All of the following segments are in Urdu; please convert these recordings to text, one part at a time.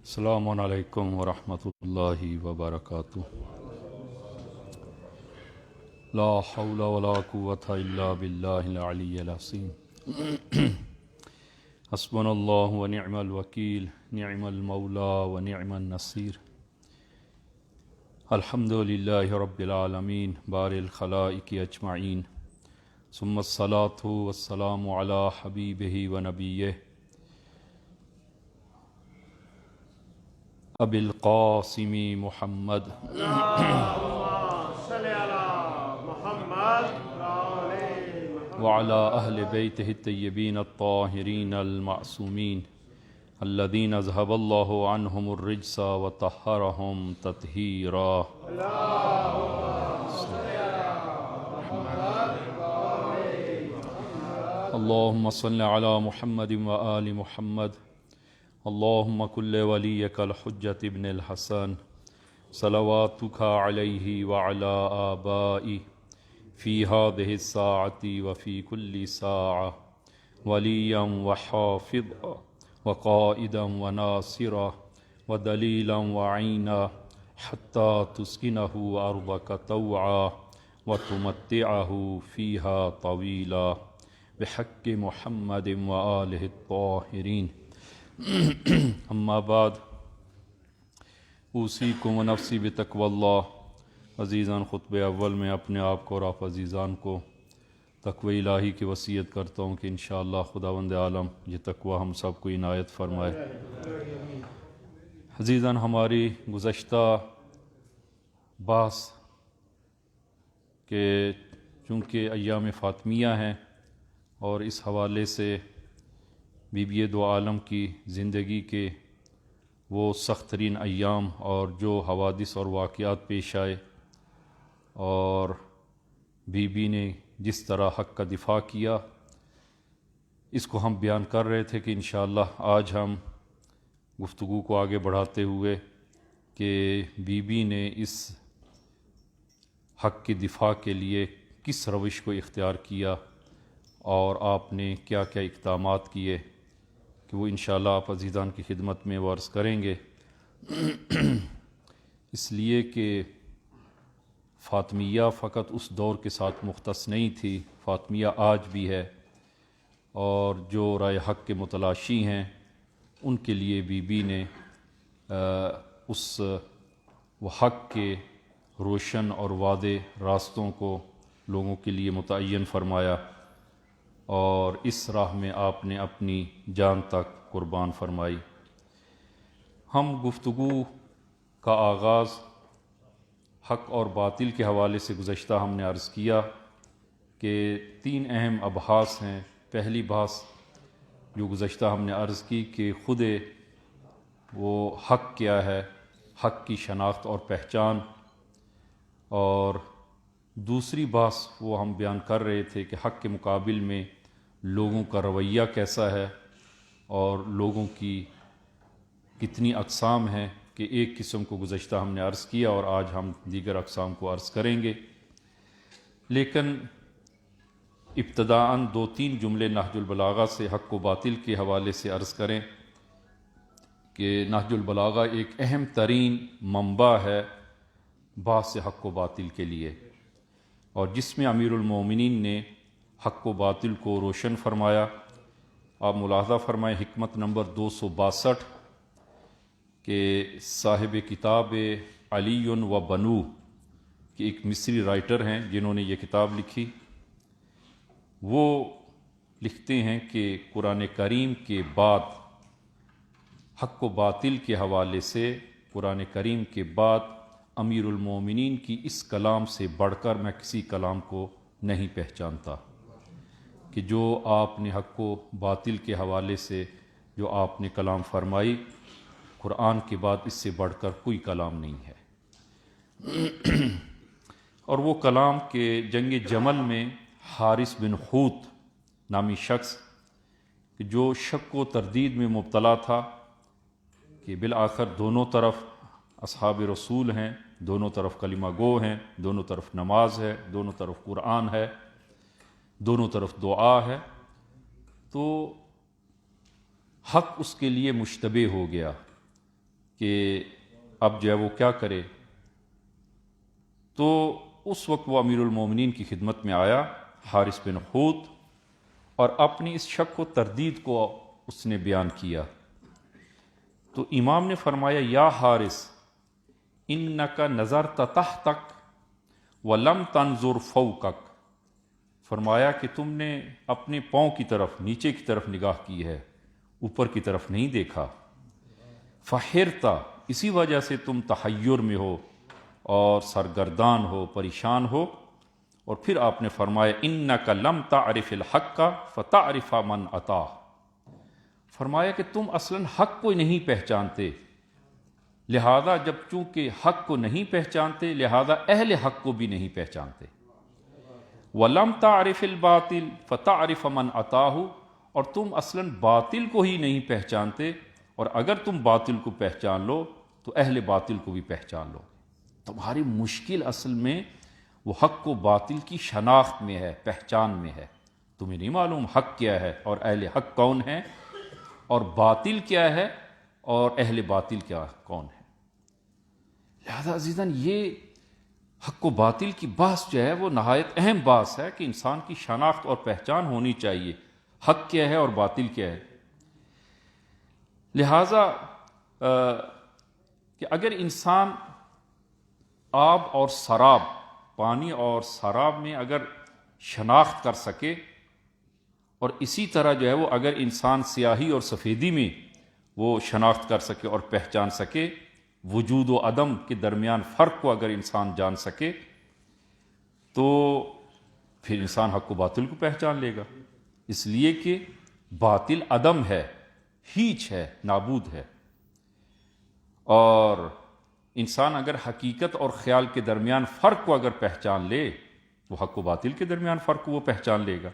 السلام علیکم ورحمۃ اللہ وبرکاتہ۔ لا حول ولا قوة الا باللہ العلی العظیم۔ حسبنا اللہ ونعم الوکیل، نعم المولا ونعم النصیر۔ الحمد للہ رب العالمین بار الخلائق اجمعین، ثم الصلاة والسلام علی حبیبہ ونبیہ ابی القاسم محمد وعلى أهل بيته الطيبين الطاهرين المعصومين الذين أذهب الله عنهم الرجس وطهرهم تطهيرا۔ اللهم صل على محمد وآل محمد۔ اللهم كل وليك الحجة ابن الحسن صلواتك عليه وعلى آبائه في هذه الساعة وفي كل ساعة وليا وحافظا وقائدا وناصرا ودليلا وعينا حتى تسكنه أرضك طوعا وتمتعه فيها طويلا بحق محمد وآله الطاهرين۔ اما بعد، اوصیکم و نفسی بتقوی اللہ۔ عزیزان، خطبہ اول میں اپنے آپ کو اور آپ عزیزان کو تقوی الہی کی وصیت کرتا ہوں کہ انشاءاللہ خداوند عالم یہ تقوی ہم سب کو عنایت فرمائے۔ عزیزان، ہماری گزشتہ بحث کہ چونکہ ایام فاطمیہ ہیں اور اس حوالے سے بی بی دو عالم کی زندگی کے وہ سخت ترین ایام اور جو حوادث اور واقعات پیش آئے، اور بی بی نے جس طرح حق کا دفاع کیا، اس کو ہم بیان کر رہے تھے کہ انشاءاللہ آج ہم گفتگو کو آگے بڑھاتے ہوئے کہ بی بی نے اس حق کی دفاع کے لیے کس روش کو اختیار کیا اور آپ نے کیا کیا اقدامات کیے، کہ وہ انشاءاللہ آپ عزیزان کی خدمت میں وہ عرض کریں گے۔ اس لیے کہ فاطمیہ فقط اس دور کے ساتھ مختص نہیں تھی، فاطمیہ آج بھی ہے، اور جو رائے حق کے متلاشی ہیں ان کے لیے بی بی نے وہ حق کے روشن اور واضح راستوں کو لوگوں کے لیے متعین فرمایا، اور اس راہ میں آپ نے اپنی جان تک قربان فرمائی۔ ہم گفتگو کا آغاز حق اور باطل کے حوالے سے گزشتہ ہم نے عرض کیا کہ تین اہم ابحاث ہیں۔ پہلی بحث جو گزشتہ ہم نے عرض کی کہ خود وہ حق کیا ہے، حق کی شناخت اور پہچان، اور دوسری بحث وہ ہم بیان کر رہے تھے کہ حق کے مقابل میں لوگوں کا رویہ کیسا ہے اور لوگوں کی کتنی اقسام ہیں، کہ ایک قسم کو گزشتہ ہم نے عرض کیا اور آج ہم دیگر اقسام کو عرض کریں گے۔ لیکن ابتداءً دو تین جملے نہج البلاغہ سے حق و باطل کے حوالے سے عرض کریں کہ نہج البلاغہ ایک اہم ترین منبع ہے بحث حق و باطل کے لیے، اور جس میں امیر المومنین نے حق و باطل کو روشن فرمایا۔ آپ ملاحظہ فرمائیں حکمت نمبر 262 کہ صاحب کتاب علی و بنو کہ ایک مصری رائٹر ہیں جنہوں نے یہ کتاب لکھی، وہ لکھتے ہیں کہ قرآن کریم کے بعد حق و باطل کے حوالے سے قرآن کریم کے بعد امیر المومنین کی اس کلام سے بڑھ کر میں کسی کلام کو نہیں پہچانتا، کہ جو آپ نے حق و باطل کے حوالے سے جو آپ نے کلام فرمائی، قرآن کے بعد اس سے بڑھ کر کوئی کلام نہیں ہے۔ اور وہ کلام کہ جنگ جمل میں حارث بن حوت نامی شخص کہ جو شک و تردید میں مبتلا تھا کہ بالآخر دونوں طرف اصحاب رسول ہیں، دونوں طرف کلمہ گو ہیں، دونوں طرف نماز ہے، دونوں طرف قرآن ہے، دونوں طرف دعا ہے، تو حق اس کے لیے مشتبہ ہو گیا، کہ اب جو ہے وہ کیا کرے، تو اس وقت وہ امیر المومنین کی خدمت میں آیا حارث بن حوت، اور اپنی اس شک و تردید کو اس نے بیان کیا۔ تو امام نے فرمایا یا حارث انک نظرت تحتک ولم تنظر فوقک، فرمایا کہ تم نے اپنے پاؤں کی طرف، نیچے کی طرف نگاہ کی ہے، اوپر کی طرف نہیں دیکھا۔ فحرتا، اسی وجہ سے تم تحیر میں ہو اور سرگردان ہو، پریشان ہو۔ اور پھر آپ نے فرمایا انک لم تعرف الحق فتعرف من اتاہ، فرمایا کہ تم اصلاً حق کو نہیں پہچانتے، لہذا جب چونکہ حق کو نہیں پہچانتے لہذا اہل حق کو بھی نہیں پہچانتے۔ وَلَمْ تَعْرِفِ الْبَاطِلِ فَتَعْرِفَ مَنْ أَتَاهُ، اور تم اصلاً باطل کو ہی نہیں پہچانتے، اور اگر تم باطل کو پہچان لو تو اہل باطل کو بھی پہچان لو۔ تمہاری مشکل اصل میں وہ حق و باطل کی شناخت میں ہے، پہچان میں ہے۔ تمہیں نہیں معلوم حق کیا ہے اور اہل حق کون ہے، اور باطل کیا ہے اور اہل باطل کیا کون ہے۔ لہذا عزیزاً یہ حق و باطل کی بحث جو ہے وہ نہایت اہم بحث ہے کہ انسان کی شناخت اور پہچان ہونی چاہیے، حق کیا ہے اور باطل کیا ہے۔ لہذا کہ اگر انسان آب اور سراب، پانی اور سراب میں اگر شناخت کر سکے، اور اسی طرح جو ہے وہ اگر انسان سیاہی اور سفیدی میں وہ شناخت کر سکے اور پہچان سکے، وجود و عدم کے درمیان فرق کو اگر انسان جان سکے، تو پھر انسان حق و باطل کو پہچان لے گا، اس لیے کہ باطل عدم ہے، ہیچ ہے، نابود ہے۔ اور انسان اگر حقیقت اور خیال کے درمیان فرق کو اگر پہچان لے، وہ حق و باطل کے درمیان فرق کو وہ پہچان لے گا۔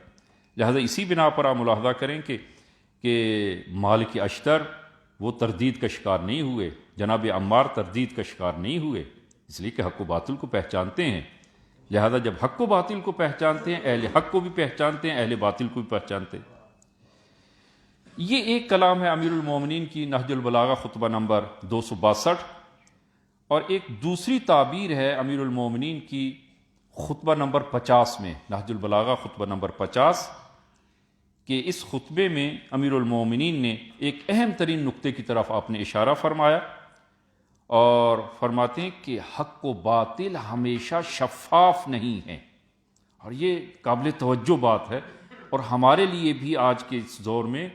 لہذا اسی بنا پر آپ ملاحظہ کریں کہ مالک اشتر وہ تردید کا شکار نہیں ہوئے، جناب عمار تردید کا شکار نہیں ہوئے، اس لیے کہ حق و باطل کو پہچانتے ہیں۔ لہذا جب حق و باطل کو پہچانتے ہیں، اہل حق کو بھی پہچانتے ہیں، اہل باطل کو بھی پہچانتے ہیں۔ یہ ایک کلام ہے امیر المومنین کی نہج البلاغہ خطبہ نمبر 262، اور ایک دوسری تعبیر ہے امیر المومنین کی خطبہ نمبر 50 میں، نہج البلاغہ خطبہ نمبر 50، کہ اس خطبے میں امیر المومنین نے ایک اہم ترین نقطے کی طرف آپ نے اشارہ فرمایا، اور فرماتے ہیں کہ حق و باطل ہمیشہ شفاف نہیں ہیں، اور یہ قابل توجہ بات ہے، اور ہمارے لیے بھی آج کے اس دور میں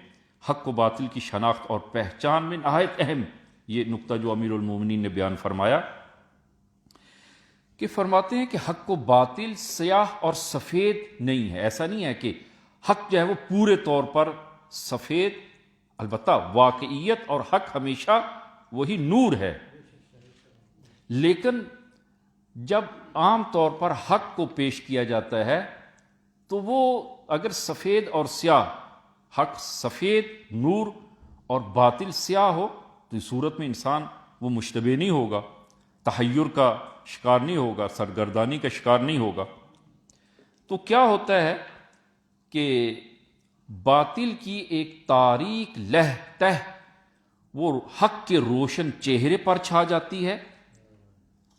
حق و باطل کی شناخت اور پہچان میں نہایت اہم یہ نقطہ جو امیر المومنین نے بیان فرمایا، کہ فرماتے ہیں کہ حق و باطل سیاہ اور سفید نہیں ہے۔ ایسا نہیں ہے کہ حق جو ہے وہ پورے طور پر سفید، البتہ واقعیت اور حق ہمیشہ وہی نور ہے، لیکن جب عام طور پر حق کو پیش کیا جاتا ہے تو وہ اگر سفید اور سیاہ، حق سفید نور اور باطل سیاہ ہو تو اس صورت میں انسان وہ مشتبہ نہیں ہوگا، تحیر کا شکار نہیں ہوگا، سرگردانی کا شکار نہیں ہوگا۔ تو کیا ہوتا ہے کہ باطل کی ایک تاریک لہ تہ وہ حق کے روشن چہرے پر چھا جاتی ہے،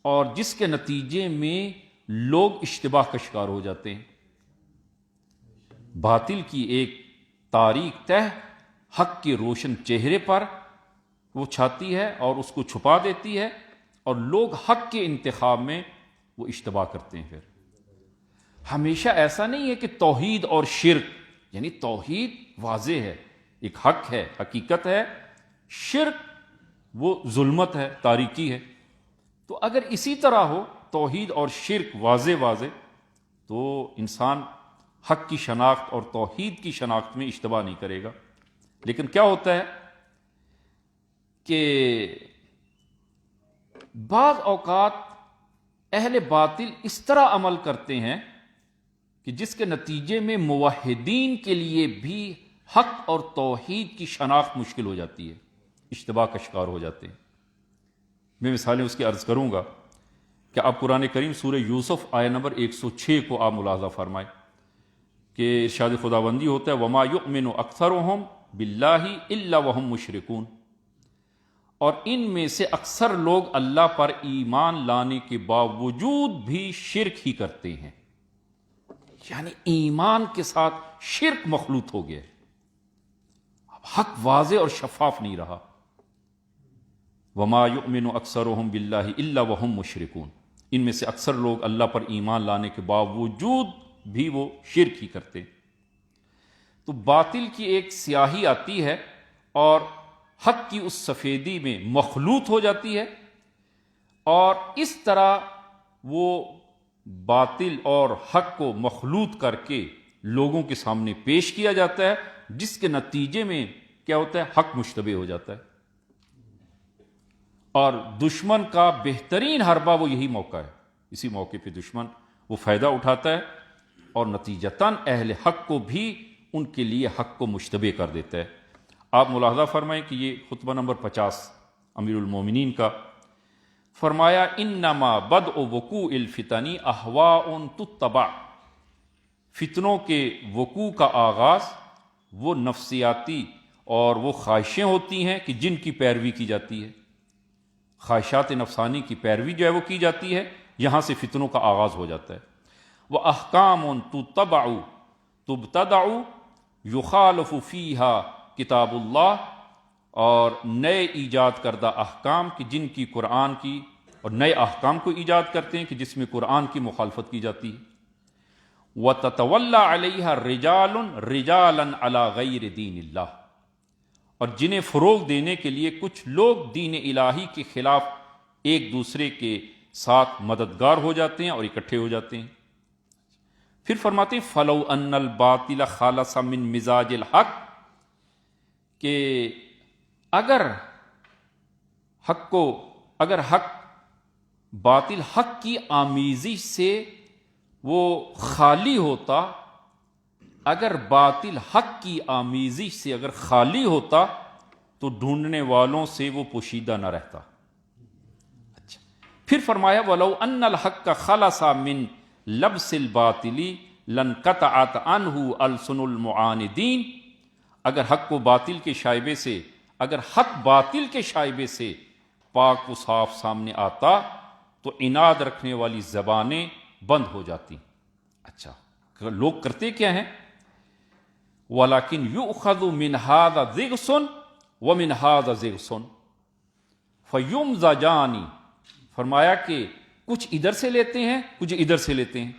اور جس کے نتیجے میں لوگ اشتباہ کا شکار ہو جاتے ہیں۔ باطل کی ایک تاریک تہ حق کے روشن چہرے پر وہ چھاتی ہے اور اس کو چھپا دیتی ہے، اور لوگ حق کے انتخاب میں وہ اشتباہ کرتے ہیں۔ پھر ہمیشہ ایسا نہیں ہے کہ توحید اور شرک، یعنی توحید واضح ہے، ایک حق ہے، حقیقت ہے، شرک وہ ظلمت ہے، تاریکی ہے۔ تو اگر اسی طرح ہو توحید اور شرک واضح تو انسان حق کی شناخت اور توحید کی شناخت میں اشتباہ نہیں کرے گا۔ لیکن کیا ہوتا ہے کہ بعض اوقات اہل باطل اس طرح عمل کرتے ہیں کہ جس کے نتیجے میں موحدین کے لیے بھی حق اور توحید کی شناخت مشکل ہو جاتی ہے، اشتباہ کا شکار ہو جاتے ہیں۔ میں مثالیں اس کی عرض کروں گا کہ آپ قرآن کریم سورہ یوسف آیہ نمبر 106 کو آپ ملاحظہ فرمائیں کہ ارشاد خداوندی ہوتا ہے وَمَا يُؤْمِنُ أَكْثَرُهُمْ بِاللَّهِ إِلَّا وَهُمْ مُشْرِكُونَ، اور ان میں سے اکثر لوگ اللہ پر ایمان لانے کے باوجود بھی شرک ہی کرتے ہیں، یعنی ایمان کے ساتھ شرک مخلوط ہو گیا، حق واضح اور شفاف نہیں رہا۔ وما یؤمن اکثرهم باللہ الا وهم مشرکون، ان میں سے اکثر لوگ اللہ پر ایمان لانے کے باوجود بھی وہ شرک ہی کرتے۔ تو باطل کی ایک سیاہی آتی ہے اور حق کی اس سفیدی میں مخلوط ہو جاتی ہے، اور اس طرح وہ باطل اور حق کو مخلوط کر کے لوگوں کے سامنے پیش کیا جاتا ہے، جس کے نتیجے میں کیا ہوتا ہے، حق مشتبہ ہو جاتا ہے۔ اور دشمن کا بہترین حربہ وہ یہی موقع ہے، اسی موقع پہ دشمن وہ فائدہ اٹھاتا ہے اور نتیجتاً اہل حق کو بھی ان کے لیے حق کو مشتبہ کر دیتا ہے۔ آپ ملاحظہ فرمائیں کہ یہ خطبہ نمبر 50 امیر المومنین کا، فرمایا انما بدء وقوع الفتن اہواء تتبع، فتنوں کے وقوع کا آغاز وہ نفسیاتی اور وہ خواہشیں ہوتی ہیں کہ جن کی پیروی کی جاتی ہے، خواہشات نفسانی کی پیروی جو ہے وہ کی جاتی ہے، یہاں سے فتنوں کا آغاز ہو جاتا ہے۔ وَأَحْكَامٌ تُتَّبَعُ تُبْتَدَعُ يُخَالَفُ فِيهَا کتاب اللہ، اور نئے ایجاد کردہ احکام کہ جن کی قرآن کی، اور نئے احکام کو ایجاد کرتے ہیں کہ جس میں قرآن کی مخالفت کی جاتی ہے۔ وَتَتَوَلَّى عَلَيْهَا رِجَالٌ رِجَالًا عَلَى غَيْرِ دِينِ اللَّهِ، اور جنہیں فروغ دینے کے لیے کچھ لوگ دین الہی کے خلاف ایک دوسرے کے ساتھ مددگار ہو جاتے ہیں اور اکٹھے ہو جاتے ہیں۔ پھر فرماتے ہیں فَلَوْ أَنَّ الْبَاطِلَ خَالَصَ مِن مِزَاجِ الْحَقِّ، کہ اگر حق باطل حق کی آمیزش سے وہ خالی ہوتا، اگر باطل حق کی آمیزش سے اگر خالی ہوتا تو ڈھونڈنے والوں سے وہ پوشیدہ نہ رہتا۔ اچھا، پھر فرمایا وَلَوْ أَنَّ الْحَقَّ خَلَصَ مِن لَبْسِ الْبَاطِلِ لَانْقَطَعَتْ عَنْهُ أَلْسُنُ الْمُعَانِدِينَ، اگر حق کو باطل کے شائبے سے، اگر حق باطل کے شائبے سے پاک و صاف سامنے آتا تو عناد رکھنے والی زبانیں بند ہو جاتی۔ اچھا، لوگ کرتے کیا ہیں؟ وَلَكِنْ يُؤْخَذُ مِنْ هَذَا ضِغْصٌ وَمِنْ هَذَا ضِغْصٌ فَيُمْزَجَانِ، فرمایا کہ کچھ ادھر سے لیتے ہیں کچھ ادھر سے لیتے ہیں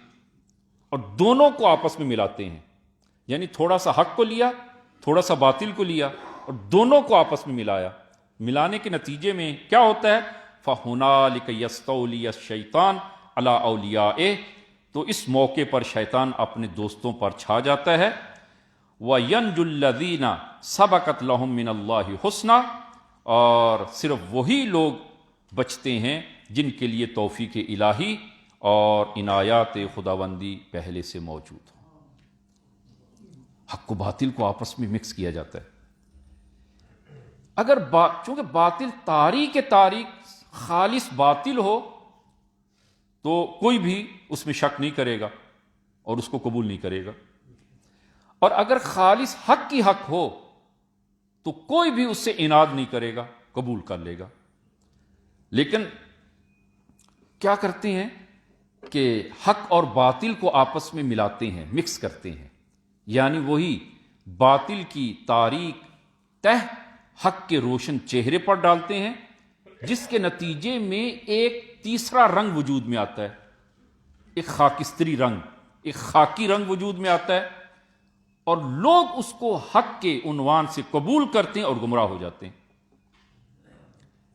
اور دونوں کو آپس میں ملاتے ہیں، یعنی تھوڑا سا حق کو لیا، تھوڑا سا باطل کو لیا اور دونوں کو آپس میں ملایا۔ ملانے کے نتیجے میں کیا ہوتا ہے؟ فَهُنَالِكَ يَسْتَوْلِيَ الشَّيْطَانُ عَلَىٰ أَوْلِيَائِهِ، تو اس موقع پر شیطان اپنے دوستوں پر چھا جاتا ہے۔ وَيَنْجُ الَّذِينَ سَبَقَتْ لَهُم مِّنَ اللَّهِ الْحُسْنَىٰ، اور صرف وہی لوگ بچتے ہیں جن کے لیے توفیق الہی اور عنایات خداوندی پہلے سے موجود ہوں۔ حق و باطل کو آپس میں مکس کیا جاتا ہے۔ چونکہ باطل تاریک خالص باطل ہو تو کوئی بھی اس میں شک نہیں کرے گا اور اس کو قبول نہیں کرے گا، اور اگر خالص حق کی حق ہو تو کوئی بھی اس سے عناد نہیں کرے گا، قبول کر لے گا۔ لیکن کیا کرتے ہیں کہ حق اور باطل کو آپس میں ملاتے ہیں، مکس کرتے ہیں، یعنی وہی باطل کی تاریک تہ حق کے روشن چہرے پر ڈالتے ہیں، جس کے نتیجے میں ایک تیسرا رنگ وجود میں آتا ہے، ایک خاکستری رنگ، ایک خاکی رنگ وجود میں آتا ہے، اور لوگ اس کو حق کے عنوان سے قبول کرتے ہیں اور گمراہ ہو جاتے ہیں۔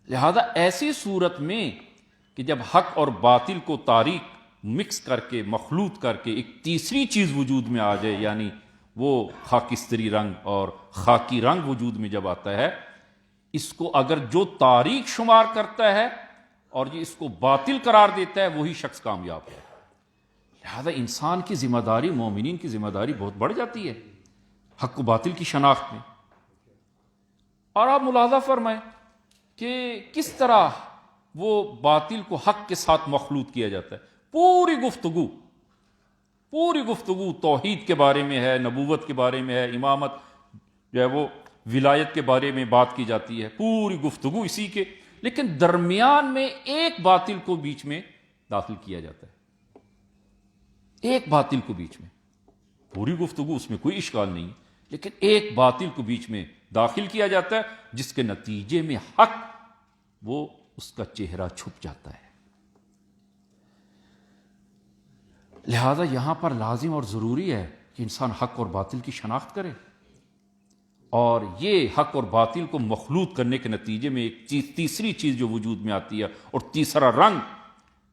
لہذا ایسی صورت میں کہ جب حق اور باطل کو تاریک مکس کر کے مخلوط کر کے ایک تیسری چیز وجود میں آ جائے، یعنی وہ خاکستری رنگ اور خاکی رنگ وجود میں جب آتا ہے، اس کو اگر جو تاریک شمار کرتا ہے اور یہ اس کو باطل قرار دیتا ہے، وہی شخص کامیاب ہے۔ لہذا انسان کی ذمہ داری، مومنین کی ذمہ داری بہت بڑھ جاتی ہے حق و باطل کی شناخت میں۔ اور آپ ملاحظہ فرمائیں کہ کس طرح وہ باطل کو حق کے ساتھ مخلوط کیا جاتا ہے۔ پوری گفتگو توحید کے بارے میں ہے، نبوت کے بارے میں ہے، امامت جو ہے وہ ولایت کے بارے میں بات کی جاتی ہے، پوری گفتگو اسی کے، لیکن درمیان میں ایک باطل کو بیچ میں داخل کیا جاتا ہے، ایک باطل کو بیچ میں، پوری گفتگو اس میں کوئی اشکال نہیں، لیکن ایک باطل کو بیچ میں داخل کیا جاتا ہے جس کے نتیجے میں حق وہ اس کا چہرہ چھپ جاتا ہے۔ لہذا یہاں پر لازم اور ضروری ہے کہ انسان حق اور باطل کی شناخت کرے، اور یہ حق اور باطل کو مخلوط کرنے کے نتیجے میں ایک تیسری چیز جو وجود میں آتی ہے، اور تیسرا رنگ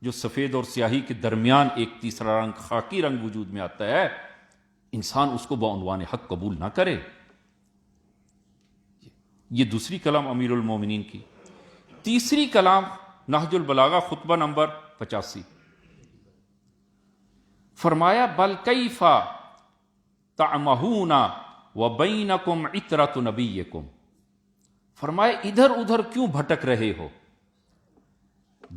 جو سفید اور سیاہی کے درمیان ایک تیسرا رنگ خاکی رنگ وجود میں آتا ہے، انسان اس کو بعنوان حق قبول نہ کرے۔ یہ دوسری کلام امیر المومنین کی۔ تیسری کلام نہج البلاغہ خطبہ نمبر 85، فرمایا بل کیف تعمہون وبینکم عطرۃ نبیکم، فرمایا ادھر ادھر کیوں بھٹک رہے ہو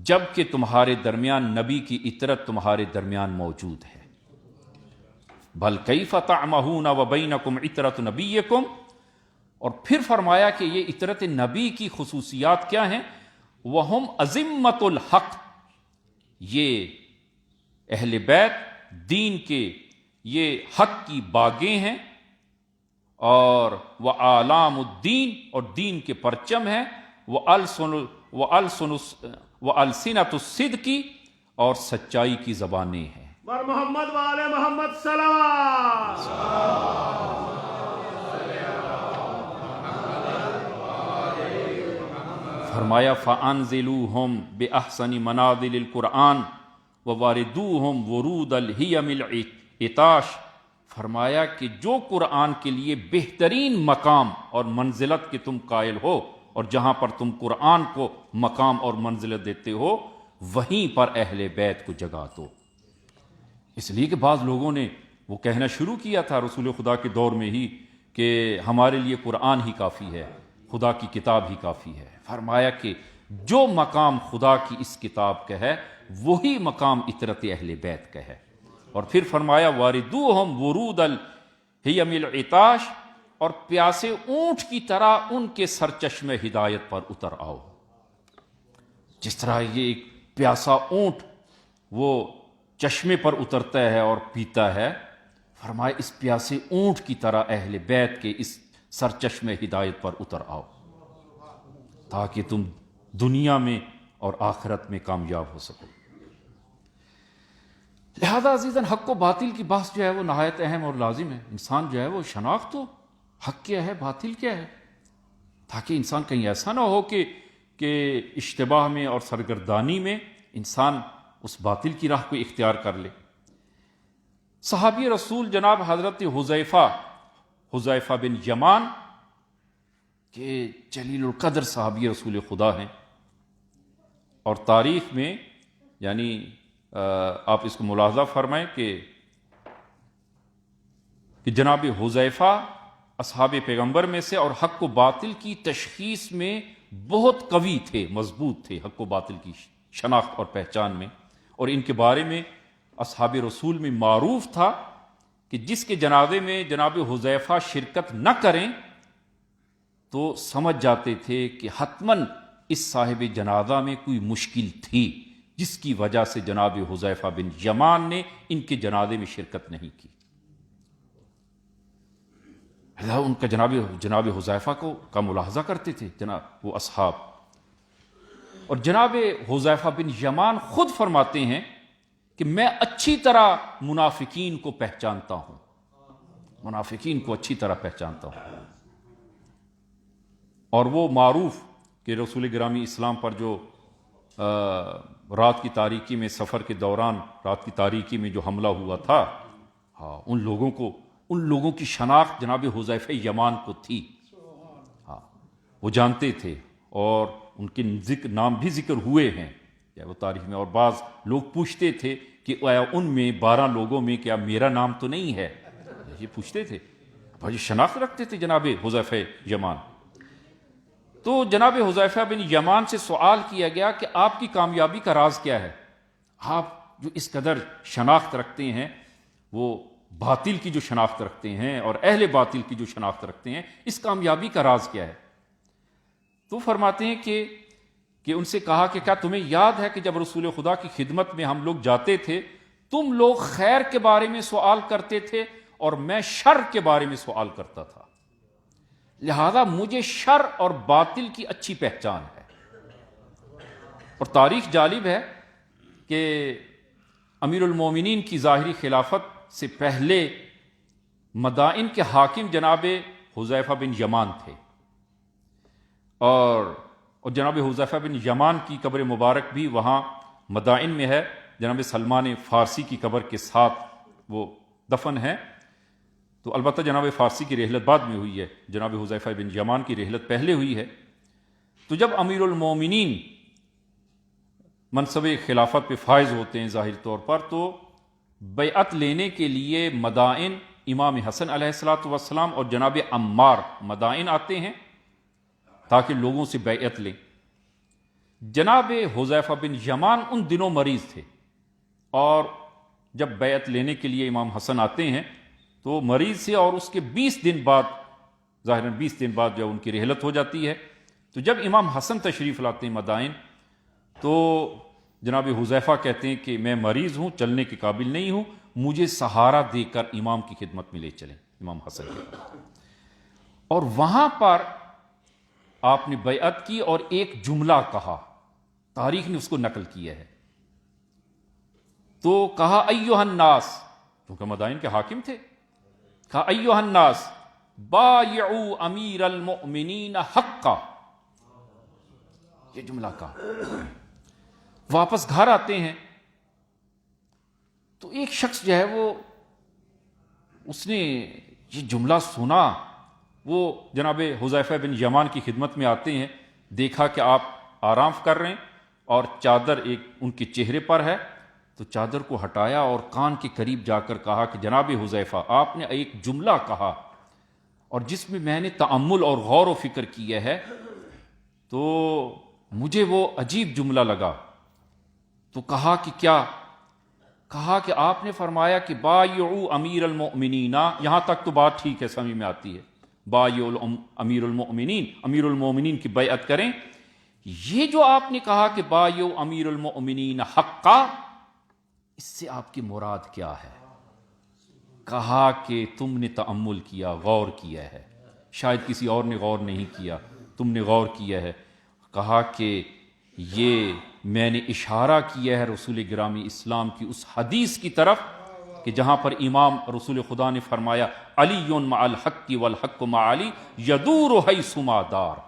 جبکہ تمہارے درمیان نبی کی عطرت تمہارے درمیان موجود ہے۔ بل کیف تعمہون وبینکم عطرۃ نبیکم، اور پھر فرمایا کہ یہ عطرت نبی کی خصوصیات کیا ہیں؟ وہم ازمۃ الحق، یہ اہل بیت دین کے یہ حق کی باغیں ہیں، اور وہ اعلام الدین، اور دین کے پرچم ہیں، وہ السنۃ الصدق، اور سچائی کی زبانیں ہیں۔ ور محمد وآل محمد صلوات۔ فرمایا فَأَنزِلُوهُمْ بِأَحْسَنِ مَنَازِلِ الْقُرْآنِ وَوَارِدُوهُمْ وُرُودَ الْحِیَمِ الْعِطَاشِ، فرمایا کہ جو قرآن کے لیے بہترین مقام اور منزلت کے تم قائل ہو، اور جہاں پر تم قرآن کو مقام اور منزلت دیتے ہو، وہیں پر اہل بیت کو جگا دو۔ اس لیے کہ بعض لوگوں نے وہ کہنا شروع کیا تھا رسول خدا کے دور میں ہی کہ ہمارے لیے قرآن ہی کافی ہے، خدا کی کتاب ہی کافی ہے۔ فرمایا کہ جو مقام خدا کی اس کتاب کا ہے وہی مقام عطرت اہل بیت کا ہے، اور پھر فرمایا واردوہم ورود الحیم العطاش، اور پیاسے اونٹ کی طرح ان کے سرچشمہ ہدایت پر اتر آؤ۔ جس طرح یہ ایک پیاسا اونٹ وہ چشمے پر اترتا ہے اور پیتا ہے، فرمایا اس پیاسے اونٹ کی طرح اہل بیت کے اس سرچشمہ ہدایت پر اتر آؤ، تاکہ تم دنیا میں اور آخرت میں کامیاب ہو سکو۔ لہذا عزیزاً حق و باطل کی بحث جو ہے وہ نہایت اہم اور لازم ہے۔ انسان جو ہے وہ شناخت ہو حق کیا ہے باطل کیا ہے، تاکہ انسان کہیں ایسا نہ ہو کہ اشتباہ میں اور سرگردانی میں انسان اس باطل کی راہ کو اختیار کر لے۔ صحابی رسول جناب حضرت حذیفہ بن یمان کہ جلیل القدر صحابی رسول خدا ہیں، اور تاریخ میں یعنی آپ اس کو ملاحظہ فرمائیں کہ جناب حذیفہ اصحاب پیغمبر میں سے، اور حق و باطل کی تشخیص میں بہت قوی تھے، مضبوط تھے حق و باطل کی شناخت اور پہچان میں، اور ان کے بارے میں اصحاب رسول میں معروف تھا کہ جس کے جنازے میں جناب حذیفہ شرکت نہ کریں تو سمجھ جاتے تھے کہ حتماً اس صاحب جنازہ میں کوئی مشکل تھی، جس کی وجہ سے جناب حذیفہ بن یمان نے ان کے جنازے میں شرکت نہیں کی۔ ان کا جناب حذیفہ کا ملاحظہ کرتے تھے وہ اصحاب، اور جناب حذیفہ بن یمان خود فرماتے ہیں کہ میں اچھی طرح منافقین کو پہچانتا ہوں، منافقین کو اچھی طرح پہچانتا ہوں۔ اور وہ معروف کہ رسول گرامی اسلام پر جو رات کی تاریکی میں سفر کے دوران رات کی تاریکی میں جو حملہ ہوا تھا، ان لوگوں کی شناخت جناب حذیفہ یمان کو تھی، وہ جانتے تھے، اور ان کے نام بھی ذکر ہوئے ہیں وہ تاریخ میں، اور بعض لوگ پوچھتے تھے کہ ان میں 12 لوگوں میں کیا میرا نام تو نہیں ہے، یہ پوچھتے تھے، یہ شناخت رکھتے تھے جناب حذیفہ یمان۔ تو جناب حذیفہ بن یمان سے سوال کیا گیا کہ آپ کی کامیابی کا راز کیا ہے، آپ جو اس قدر شناخت رکھتے ہیں وہ باطل کی جو شناخت رکھتے ہیں اور اہل باطل کی جو شناخت رکھتے ہیں، اس کامیابی کا راز کیا ہے؟ تو فرماتے ہیں کہ ان سے کہا کہ کیا تمہیں یاد ہے کہ جب رسول خدا کی خدمت میں ہم لوگ جاتے تھے، تم لوگ خیر کے بارے میں سوال کرتے تھے اور میں شر کے بارے میں سوال کرتا تھا، لہذا مجھے شر اور باطل کی اچھی پہچان ہے۔ اور تاریخ جالب ہے کہ امیر المومنین کی ظاہری خلافت سے پہلے مدائن کے حاکم جناب حذیفہ بن یمان تھے، اور جناب حذیفہ بن یمان کی قبر مبارک بھی وہاں مدائن میں ہے، جناب سلمان فارسی کی قبر کے ساتھ وہ دفن ہے۔ تو البتہ جناب فارسی کی رحلت بعد میں ہوئی ہے، جناب حذیفہ بن یمان کی رحلت پہلے ہوئی ہے۔ تو جب امیر المومنین منصب خلافت پہ فائز ہوتے ہیں ظاہر طور پر، تو بیعت لینے کے لیے مدائن امام حسن علیہ السلام اور جناب عمار مدائن آتے ہیں تاکہ لوگوں سے بیعت لیں۔ جناب حذیفہ بن یمان ان دنوں مریض تھے، اور جب بیعت لینے کے لیے امام حسن آتے ہیں تو مریض سے، اور اس کے 20 دن بعد، ظاہراً 20 دن بعد جو ان کی رحلت ہو جاتی ہے، تو جب امام حسن تشریف لاتے ہیں مدائن، تو جناب حذیفہ کہتے ہیں کہ میں مریض ہوں، چلنے کے قابل نہیں ہوں، مجھے سہارا دے کر امام کی خدمت میں لے چلیں، امام حسن کے۔ اور وہاں پر آپ نے بیعت کی اور ایک جملہ کہا، تاریخ نے اس کو نقل کیا ہے۔ تو کہا ایھا الناس، کیونکہ مدائن کے حاکم تھے، کہا ایھا الناس بایعوا امیر المؤمنین حقا، یہ جملہ کہا۔ واپس گھر آتے ہیں تو ایک شخص جو ہے وہ، اس نے یہ جملہ سنا، وہ جناب حذیفہ بن یمان کی خدمت میں آتے ہیں، دیکھا کہ آپ آرام کر رہے ہیں اور چادر ایک ان کے چہرے پر ہے، تو چادر کو ہٹایا اور کان کے قریب جا کر کہا کہ جناب حذیفہ، آپ نے ایک جملہ کہا اور جس میں میں نے تأمل اور غور و فکر کیا ہے، تو مجھے وہ عجیب جملہ لگا۔ تو کہا کہ کیا؟ کہا کہ آپ نے فرمایا کہ بایعوا امیر المؤمنین، یہاں تک تو بات ٹھیک ہے، سمجھ میں آتی ہے، بایعوا امیر المؤمنین، امیر المؤمنین کی بیعت کریں۔ یہ جو آپ نے کہا کہ بایعوا امیر المؤمنین حقا، اس سے آپ کی مراد کیا ہے؟ کہا کہ تم نے تأمل کیا، غور کیا ہے، شاید کسی اور نے غور نہیں کیا، تم نے غور کیا ہے۔ کہا کہ یہ میں نے اشارہ کیا ہے رسول گرامی اسلام کی اس حدیث کی طرف کہ جہاں پر امام رسول خدا نے فرمایا علی مع الحق والحق مع علی یدور حیثما دار۔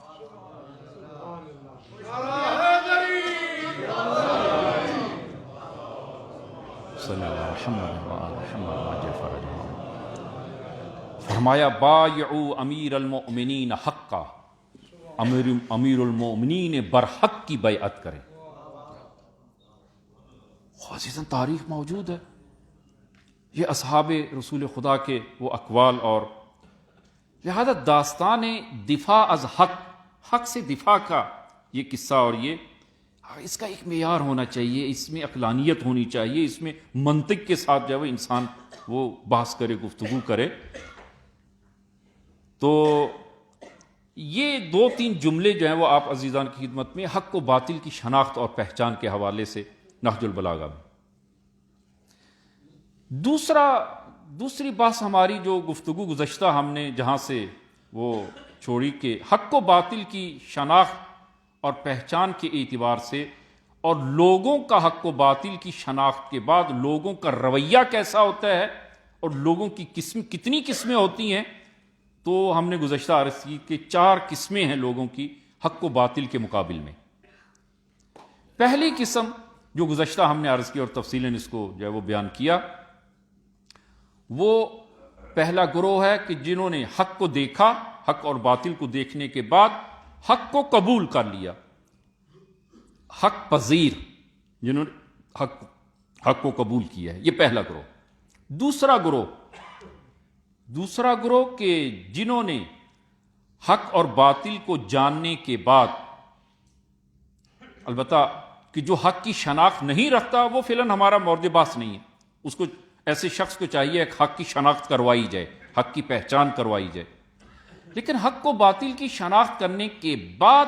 صلی اللہ محمد فرمایا بایعوا امیر المؤمنین حقا، امیر المؤمنین برحق کی بیعت کریں۔ خاصیتاً تاریخ موجود ہے، یہ اصحاب رسول خدا کے وہ اقوال، اور لہذا داستان دفاع از حق، حق سے دفاع کا یہ قصہ، اور یہ اس کا ایک معیار ہونا چاہیے، اس میں عقلانیت ہونی چاہیے، اس میں منطق کے ساتھ جو ہے انسان وہ بحث کرے، گفتگو کرے۔ تو یہ 2-3 جملے جو ہیں وہ آپ عزیزان کی خدمت میں حق و باطل کی شناخت اور پہچان کے حوالے سے نہج البلاغہ میں۔ دوسری بات ہماری جو گفتگو گزشتہ ہم نے جہاں سے وہ چھوڑی کہ حق و باطل کی شناخت اور پہچان کے اعتبار سے، اور لوگوں کا حق و باطل کی شناخت کے بعد لوگوں کا رویہ کیسا ہوتا ہے، اور لوگوں کی کتنی قسمیں ہوتی ہیں، تو ہم نے گزشتہ عرض کی کہ 4 قسمیں ہیں لوگوں کی حق و باطل کے مقابل میں۔ پہلی قسم جو گزشتہ ہم نے عرض کی اور تفصیلاً اس کو جو ہے وہ بیان کیا، وہ پہلا گروہ ہے کہ جنہوں نے حق کو دیکھا، حق اور باطل کو دیکھنے کے بعد حق کو قبول کر لیا، حق پذیر، جنہوں نے حق کو قبول کیا ہے، یہ پہلا گروہ۔ دوسرا گروہ کہ جنہوں نے حق اور باطل کو جاننے کے بعد، البتہ کہ جو حق کی شناخت نہیں رکھتا وہ فعلاً ہمارا مورد بحث نہیں ہے، اس کو ایسے شخص کو چاہیے کہ حق کی شناخت کروائی جائے، حق کی پہچان کروائی جائے، لیکن حق و باطل کی شناخت کرنے کے بعد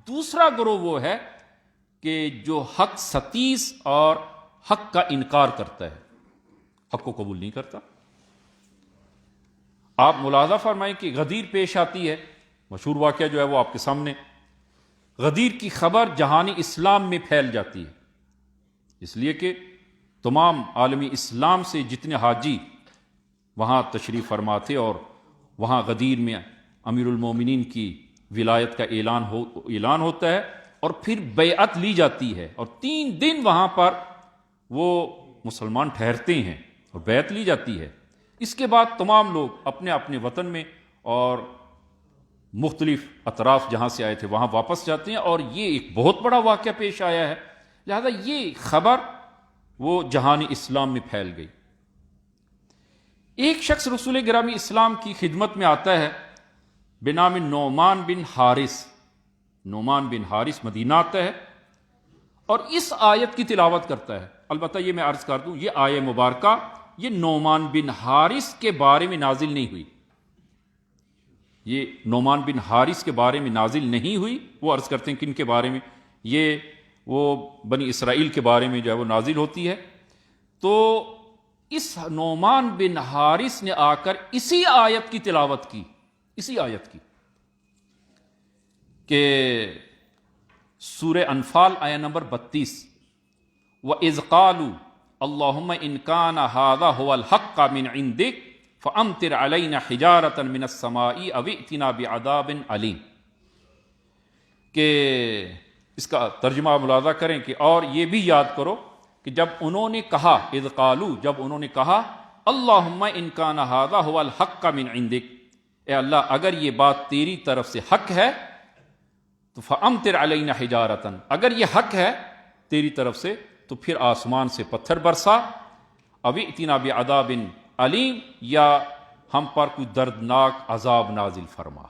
دوسرا گروہ وہ ہے کہ جو حق ستیز اور حق کا انکار کرتا ہے، حق کو قبول نہیں کرتا۔ آپ ملاحظہ فرمائیں کہ غدیر پیش آتی ہے، مشہور واقعہ جو ہے وہ آپ کے سامنے، غدیر کی خبر جہان اسلام میں پھیل جاتی ہے، اس لیے کہ تمام عالمی اسلام سے جتنے حاجی وہاں تشریف فرما تھے، اور وہاں غدیر میں امیر المومنین کی ولایت کا اعلان ہوتا ہے، اور پھر بیعت لی جاتی ہے، اور 3 دن وہاں پر وہ مسلمان ٹھہرتے ہیں اور بیعت لی جاتی ہے۔ اس کے بعد تمام لوگ اپنے اپنے وطن میں اور مختلف اطراف جہاں سے آئے تھے وہاں واپس جاتے ہیں، اور یہ ایک بہت بڑا واقعہ پیش آیا ہے، لہذا یہ خبر وہ جہان اسلام میں پھیل گئی۔ ایک شخص رسول گرامی اسلام کی خدمت میں آتا ہے بنام نعمان بن حارث۔ نعمان بن حارث مدینہ آتا ہے اور اس آیت کی تلاوت کرتا ہے۔ البتہ یہ میں عرض کر دوں، یہ آیہ مبارکہ یہ نعمان بن حارث کے بارے میں نازل نہیں ہوئی، یہ نعمان بن حارث کے بارے میں نازل نہیں ہوئی۔ وہ عرض کرتے ہیں کن کے بارے میں؟ یہ وہ بنی اسرائیل کے بارے میں جو ہے وہ نازل ہوتی ہے۔ تو اس نعمان بن حارث نے آ کر اسی آیت کی تلاوت کی، اسی آیت کی، کہ سورہ انفال آیہ نمبر 32، وَإِذْ قَالُوا اللَّهُمَّ إِنْ كَانَ هَذَا هُوَ الْحَقَّ مِنْ عِنْدِكَ فَأَمْطِرْ عَلَيْنَا حِجَارَةً مِنَ السَّمَاءِ أَوْ ائْتِنَا بِعَذَابٍ أَلِيمٍ۔ کہ اس کا ترجمہ ملاحظہ کریں کہ اور یہ بھی یاد کرو کہ جب انہوں نے کہا، اذ قالوا، جب انہوں نے کہا اللہم ان کان ھذا ھو الحق من عندک، اے اللہ اگر یہ بات تیری طرف سے حق ہے تو فامطر علینا حجارۃ، اگر یہ حق ہے تیری طرف سے تو پھر آسمان سے پتھر برسا، او ائتنا بعذاب علیم، یا ہم پر کوئی دردناک عذاب نازل فرما۔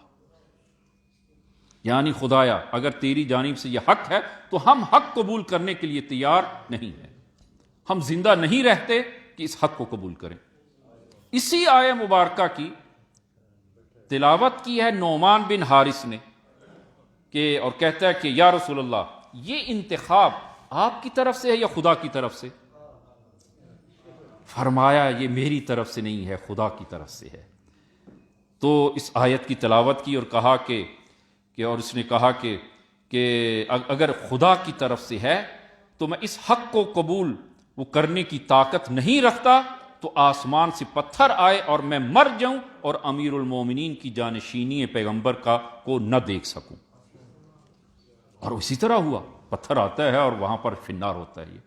یعنی خدایا اگر تیری جانب سے یہ حق ہے تو ہم حق قبول کرنے کے لیے تیار نہیں ہیں، ہم زندہ نہیں رہتے کہ اس حق کو قبول کریں۔ اسی آیہ مبارکہ کی تلاوت کی ہے نعمان بن حارث نے، کہ اور کہتا ہے کہ یا رسول اللہ یہ انتخاب آپ کی طرف سے ہے یا خدا کی طرف سے؟ فرمایا یہ میری طرف سے نہیں ہے، خدا کی طرف سے ہے۔ تو اس آیت کی تلاوت کی اور کہا کہ اور اس نے کہا کہ اگر خدا کی طرف سے ہے تو میں اس حق کو قبول وہ کرنے کی طاقت نہیں رکھتا تو آسمان سے پتھر آئے اور میں مر جاؤں اور امیر المومنین کی جانشینی پیغمبر کو نہ دیکھ سکوں۔ اور اسی طرح ہوا، پتھر آتا ہے اور وہاں پر فنار ہوتا ہے۔ یہ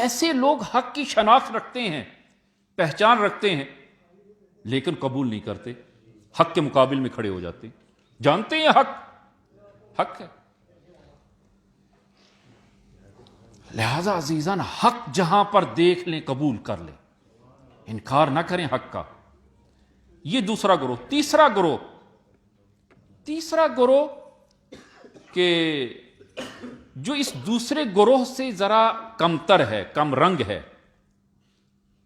ایسے لوگ حق کی شناخت رکھتے ہیں، پہچان رکھتے ہیں، لیکن قبول نہیں کرتے، حق کے مقابل میں کھڑے ہو جاتے ہیں، جانتے ہیں حق ہے۔ لہذا عزیزان حق جہاں پر دیکھ لیں قبول کر لیں، انکار نہ کریں حق کا۔ یہ دوسرا گروہ۔ تیسرا گروہ کہ جو اس دوسرے گروہ سے ذرا کمتر ہے، کم رنگ ہے،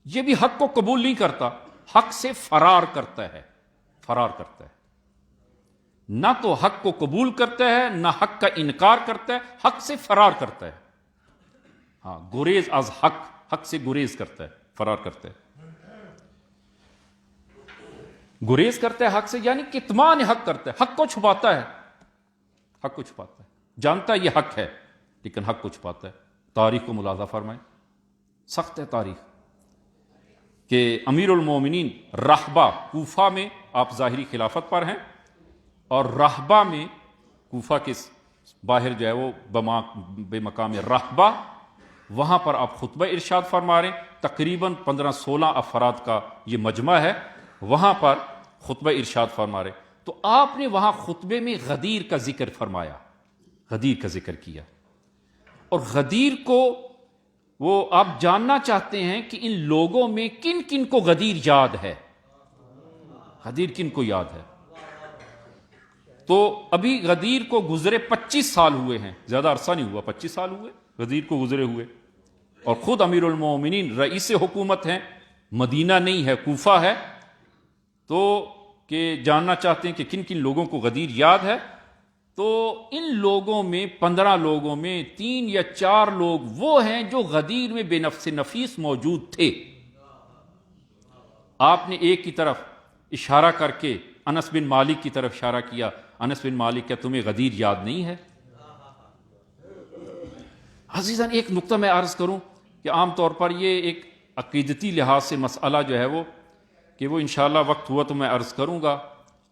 یہ بھی حق کو قبول نہیں کرتا، حق سے فرار کرتا ہے، نہ تو حق کو قبول کرتا ہے نہ حق کا انکار کرتا ہے، حق سے فرار کرتا ہے۔ ہاں، گریز از حق سے گریز کرتا ہے، فرار کرتا ہے، گریز کرتا ہے حق سے، یعنی کتمان حق کرتا ہے، حق کو چھپاتا ہے، جانتا ہے یہ حق ہے لیکن حق کو چھپاتا ہے۔ تاریخ کو ملاحظہ فرمائیں، سخت ہے تاریخ، کہ امیر المومنین رہبہ کوفہ میں آپ ظاہری خلافت پر ہیں، اور رہبہ میں کوفہ کے باہر جو ہے وہ بے مقام رہبہ، وہاں پر آپ خطبہ ارشاد فرما رہے ہیں، تقریباً 15-16 افراد کا یہ مجمع ہے، وہاں پر خطبہ ارشاد فرما رہے، تو آپ نے وہاں خطبے میں غدیر کا ذکر فرمایا، غدیر کا ذکر کیا، اور غدیر کو وہ آپ جاننا چاہتے ہیں کہ ان لوگوں میں کن کن کو غدیر یاد ہے، غدیر کن کو یاد ہے؟ تو ابھی غدیر کو گزرے 25 سال ہوئے ہیں، زیادہ عرصہ نہیں ہوا، 25 سال ہوئے غدیر کو گزرے ہوئے، اور خود امیر المومنین رئیس حکومت ہیں، مدینہ نہیں ہے کوفہ ہے، تو کہ جاننا چاہتے ہیں کہ کن کن لوگوں کو غدیر یاد ہے، تو ان لوگوں میں 15 لوگوں میں 3 یا 4 لوگ وہ ہیں جو غدیر میں بے نفس نفیس موجود تھے۔ آپ نے ایک کی طرف اشارہ کر کے انس بن مالک کی طرف اشارہ کیا، انس بن مالک کیا تمہیں غدیر یاد نہیں ہے؟ عزیزاً ایک نقطہ میں عرض کروں کہ عام طور پر یہ ایک عقیدتی لحاظ سے مسئلہ جو ہے وہ کہ وہ انشاءاللہ وقت ہوا تو میں عرض کروں گا،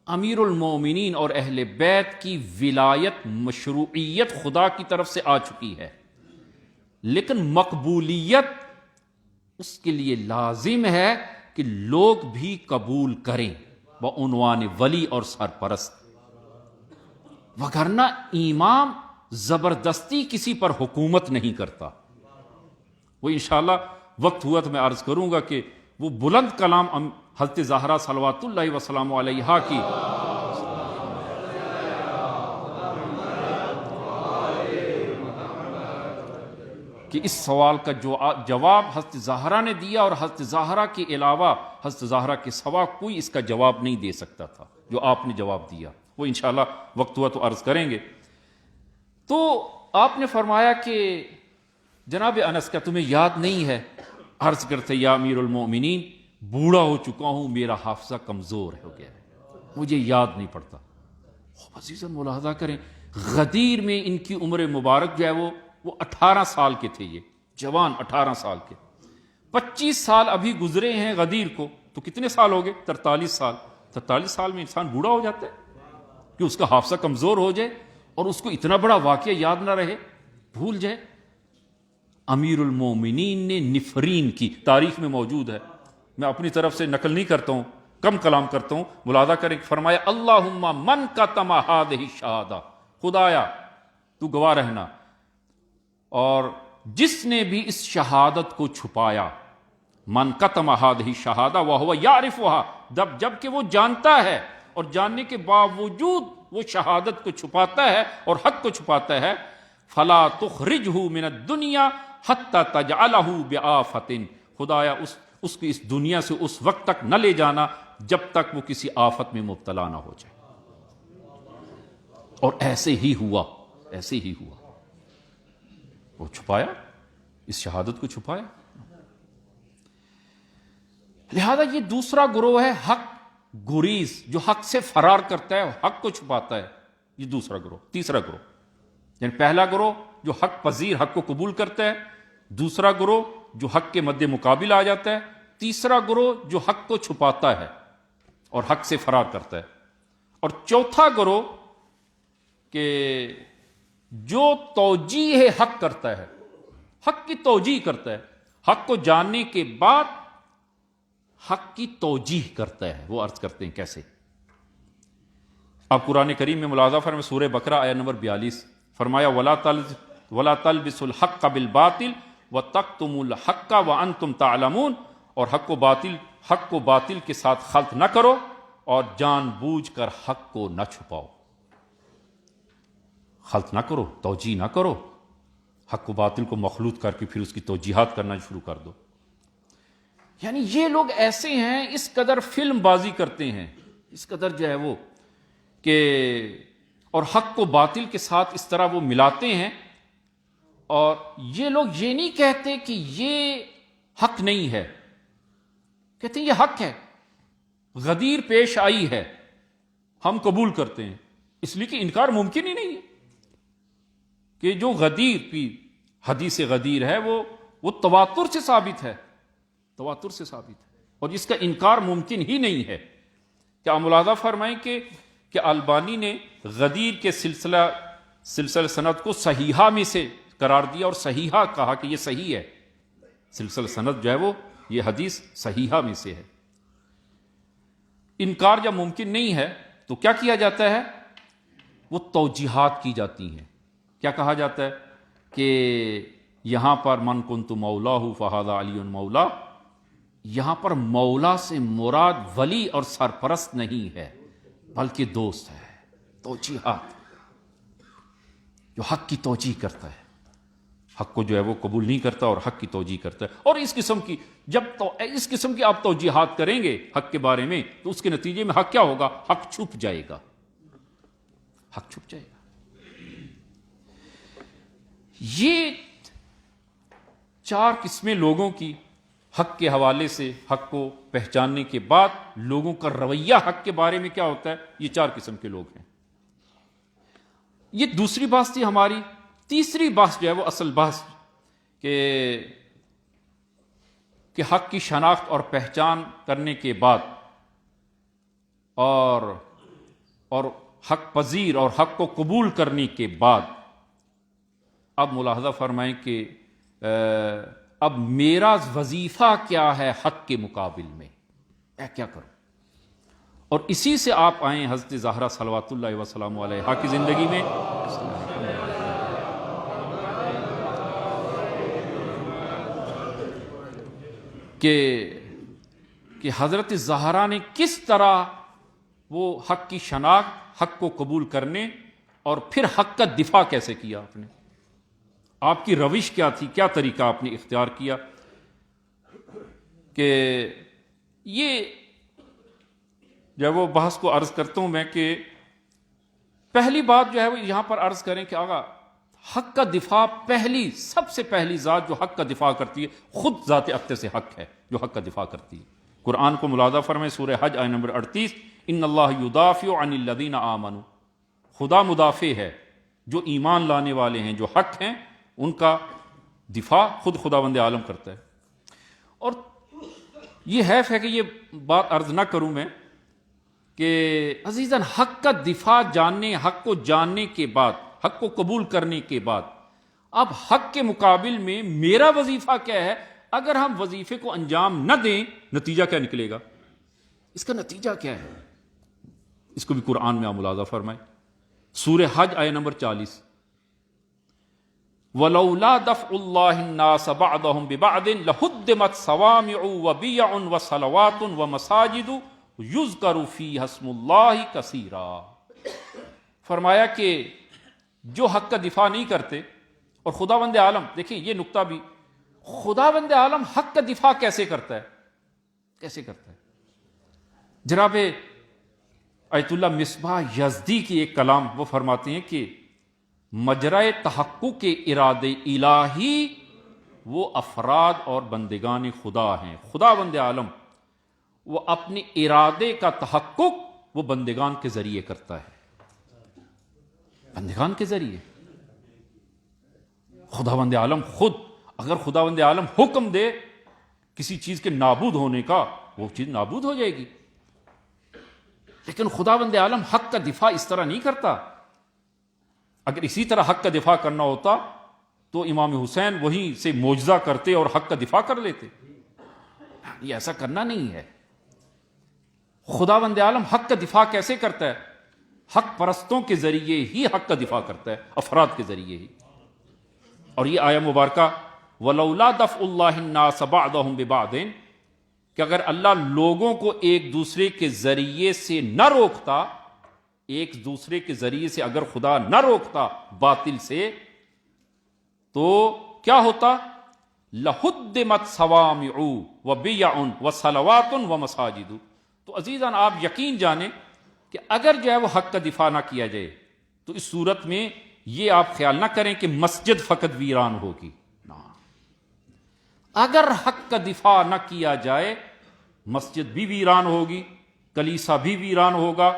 امیر المومنین اور اہل بیت کی ولایت مشروعیت خدا کی طرف سے آ چکی ہے، لیکن مقبولیت اس کے لیے لازم ہے کہ لوگ بھی قبول کریں بعنوان ولی اور سرپرست، وگرنہ امام زبردستی کسی پر حکومت نہیں کرتا۔ وہ انشاءاللہ وقت ہوا تو میں عرض کروں گا کہ وہ بلند کلام حضرت زہرا صلوات اللہ وسلام علیہا کی کہ اس سوال کا جواب حضرت زہرا نے دیا، اور حضرت زہرا کے علاوہ حضرت زہرا کے سوا کوئی اس کا جواب نہیں دے سکتا تھا جو آپ نے جواب دیا۔ وہ انشاءاللہ وقت ہوا تو عرض کریں گے۔ تو آپ نے فرمایا کہ جناب انس کا تمہیں یاد نہیں ہے؟ عرض کرتے یا امیر المومنین بوڑھا ہو چکا ہوں، میرا حافظہ کمزور ہو گیا ہے، مجھے یاد نہیں پڑتا۔ عزیزاً ملاحظہ کریں، غدیر میں ان کی عمر مبارک جو ہے وہ 18 سال کے تھے، یہ جوان 18 سال کے، 25 سال ابھی گزرے ہیں غدیر کو، تو کتنے سال ہو گئے؟ 43 سال۔ 43 سال میں انسان بوڑھا ہو جاتا ہے کہ اس کا حافظہ کمزور ہو جائے اور اس کو اتنا بڑا واقعہ یاد نہ رہے، بھول جائے۔ امیر المومنین نے نفرین کی، تاریخ میں موجود ہے، میں اپنی طرف سے نقل نہیں کرتا ہوں، کم کلام کرتا ہوں، ملاحظہ کریں، فرمایا اللہم من کتم ہذہ الشہادہ، خدایا تو گواہ رہنا، اور جس نے بھی اس شہادت کو چھپایا، من کتم ہذہ الشہادہ وہو یعرفھا، جب کہ وہ جانتا ہے اور جاننے کے باوجود وہ شہادت کو چھپاتا ہے اور حق کو چھپاتا ہے، فلا تخرجہ من الدنیا حتی تجعلہ بآفۃ، خدایا اس کو اس دنیا سے اس وقت تک نہ لے جانا جب تک وہ کسی آفت میں مبتلا نہ ہو جائے۔ اور ایسے ہی ہوا، ایسے ہی ہوا، وہ چھپایا، اس شہادت کو چھپایا۔ لہذا یہ دوسرا گروہ ہے حق گریز، جو حق سے فرار کرتا ہے، حق کو چھپاتا ہے، یہ دوسرا گروہ۔ تیسرا گروہ یعنی پہلا گروہ جو حق پذیر، حق کو قبول کرتا ہے، دوسرا گروہ جو حق کے مد مقابل آ جاتا ہے، تیسرا گروہ جو حق کو چھپاتا ہے اور حق سے فرار کرتا ہے، اور چوتھا گروہ کہ جو توجیہ حق کرتا ہے، حق کی توجیہ کرتا ہے، حق کو جاننے کے بعد حق کی توجیہ کرتا ہے۔ وہ عرض کرتے ہیں کیسے؟ آپ قرآن کریم میں ملاحظہ فرمائیں، سورہ بقرہ آیت نمبر 42، فرمایا وَلَا تَلْبِسُوا الْحَقَّ بِالْبَاطِلِ وَتَكْتُمُوا الْحَقَّ وَأَنْتُمْ تَعْلَمُونَ، اور حق کو باطل کے ساتھ خلط نہ کرو اور جان بوجھ کر حق کو نہ چھپاؤ۔ خلط نہ کرو، توجیہ نہ کرو، حق و باطل کو مخلوط کر کے پھر اس کی توجیحات کرنا شروع کر دو۔ یعنی یہ لوگ ایسے ہیں، اس قدر فلم بازی کرتے ہیں، اس قدر جو ہے وہ کہ اور حق کو باطل کے ساتھ اس طرح وہ ملاتے ہیں، اور یہ لوگ یہ نہیں کہتے کہ یہ حق نہیں ہے، کہتے ہیں یہ حق ہے، غدیر پیش آئی ہے، ہم قبول کرتے ہیں، اس لیے کہ انکار ممکن ہی نہیں ہے کہ جو غدیر کی حدیث غدیر ہے وہ تواتر سے ثابت ہے، تواتر سے ثابت ہے، اور اس کا انکار ممکن ہی نہیں ہے۔ کیا ملاحظہ فرمائیں کہ البانی نے غدیر کے سلسلہ سند کو صحیحہ میں سے قرار دیا اور صحیحہ کہا کہ یہ صحیح ہے، سلسلہ سند جو ہے وہ یہ حدیث صحیحہ میں سے ہے۔ انکار جب ممکن نہیں ہے تو کیا کیا جاتا ہے؟ وہ توجیحات کی جاتی ہیں۔ کیا کہا جاتا ہے کہ یہاں پر من کنت مولاہ فہذا علی مولا، یہاں پر مولا سے مراد ولی اور سرپرست نہیں ہے بلکہ دوست ہے۔ توجیحات، جو حق کی توجیح کرتا ہے، حق کو جو ہے وہ قبول نہیں کرتا اور حق کی توجیہ کرتا ہے. اور اس قسم کی آپ توجیحات کریں گے حق کے بارے میں تو اس کے نتیجے میں حق کیا ہوگا؟ حق چھپ جائے گا. حق چھپ جائے گا. یہ 4 قسمیں لوگوں کی حق کے حوالے سے حق کو پہچاننے کے بعد لوگوں کا رویہ حق کے بارے میں کیا ہوتا ہے. یہ 4 قسم کے لوگ ہیں. یہ دوسری بحث تھی ہماری. تیسری بحث جو ہے وہ اصل بحث کہ حق کی شناخت اور پہچان کرنے کے بعد اور حق پذیر اور حق کو قبول کرنے کے بعد اب ملاحظہ فرمائیں کہ اب میرا وظیفہ کیا ہے حق کے مقابل میں، میں کیا کروں. اور اسی سے آپ آئیں حضرت زہرا صلوات اللہ وسلام علیہا کی زندگی میں. کہ حضرت زہرا نے کس طرح وہ حق کی شناخت، حق کو قبول کرنے اور پھر حق کا دفاع کیسے کیا. آپ کی روش کیا تھی، کیا طریقہ آپ نے اختیار کیا. کہ یہ جب وہ بحث کو عرض کرتا ہوں میں کہ پہلی بات جو ہے وہ یہاں پر عرض کریں کہ آقا حق کا دفاع سب سے پہلی ذات جو حق کا دفاع کرتی ہے خود ذات اقدس حق ہے جو حق کا دفاع کرتی ہے. قرآن کو ملاحظہ فرمائیں سورہ حج آیت نمبر 38، ان اللہ یدافع عن الذین آمنوا. خدا مدافع ہے جو ایمان لانے والے ہیں، جو حق ہیں ان کا دفاع خود خداوند عالم کرتا ہے. اور یہ حیف ہے کہ یہ بات عرض نہ کروں میں کہ عزیزاً حق کا دفاع حق کو جاننے کے بعد، حق کو قبول کرنے کے بعد اب حق کے مقابل میں میرا وظیفہ کیا ہے. اگر ہم وظیفے کو انجام نہ دیں نتیجہ کیا نکلے گا؟ اس کا نتیجہ کیا ہے؟ اس کو بھی قرآن میں آپ ملاحظہ فرمائیں سورہ حج آیت نمبر 40، وَلَوْلَا دَفْعُ اللَّهِ النَّاسَ بَعْضَهُمْ بِبَعْضٍ لَهُدِّمَتْ صَوَامِعُ وَبِيَعٌ وَصَلَوَاتٌ وَمَسَاجِدُ يُذْكَرُ فِيهَا اسْمُ اللَّهِ كَثِيرًا. فرمایا کہ جو حق کا دفاع نہیں کرتے، اور خداوند عالم دیکھیں یہ نقطہ بھی، خداوند عالم حق کا دفاع کیسے کرتا ہے؟ کیسے کرتا ہے؟ جناب آیت اللہ مصباح یزدی کی ایک کلام وہ فرماتے ہیں کہ مجرائے تحقق ارادے الہی وہ افراد اور بندگان خدا ہیں. خداوند عالم وہ اپنے ارادے کا تحقق وہ بندگان کے ذریعے کرتا ہے. بندگان کے ذریعے خداوند عالم خود، اگر خداوند عالم حکم دے کسی چیز کے نابود ہونے کا وہ چیز نابود ہو جائے گی. لیکن خداوند عالم حق کا دفاع اس طرح نہیں کرتا. اگر اسی طرح حق کا دفاع کرنا ہوتا تو امام حسین وہیں سے معجزہ کرتے اور حق کا دفاع کر لیتے. یہ ایسا کرنا نہیں ہے. خداوند عالم حق کا دفاع کیسے کرتا ہے؟ حق پرستوں کے ذریعے ہی حق کا دفاع کرتا ہے، افراد کے ذریعے ہی. اور یہ آیہ مبارکہ وَلَوْلَا دَفْعُ اللَّهِ النَّاسَ بَعْضَهُمْ بِبَعْضٍ کہ اگر اللہ لوگوں کو ایک دوسرے کے ذریعے سے نہ روکتا، ایک دوسرے کے ذریعے سے اگر خدا نہ روکتا باطل سے، تو کیا ہوتا؟ لَهُدِّمَتْ صَوَامِعُ وَبِيَعٌ وَصَلَوَاتٌ وَمَسَاجِدُ. تو عزیزان آپ یقین جانیں کہ اگر جو ہے وہ حق کا دفاع نہ کیا جائے تو اس صورت میں یہ آپ خیال نہ کریں کہ مسجد فقط ویران ہوگی. اگر حق کا دفاع نہ کیا جائے مسجد بھی ویران ہوگی، کلیسا بھی ویران ہوگا،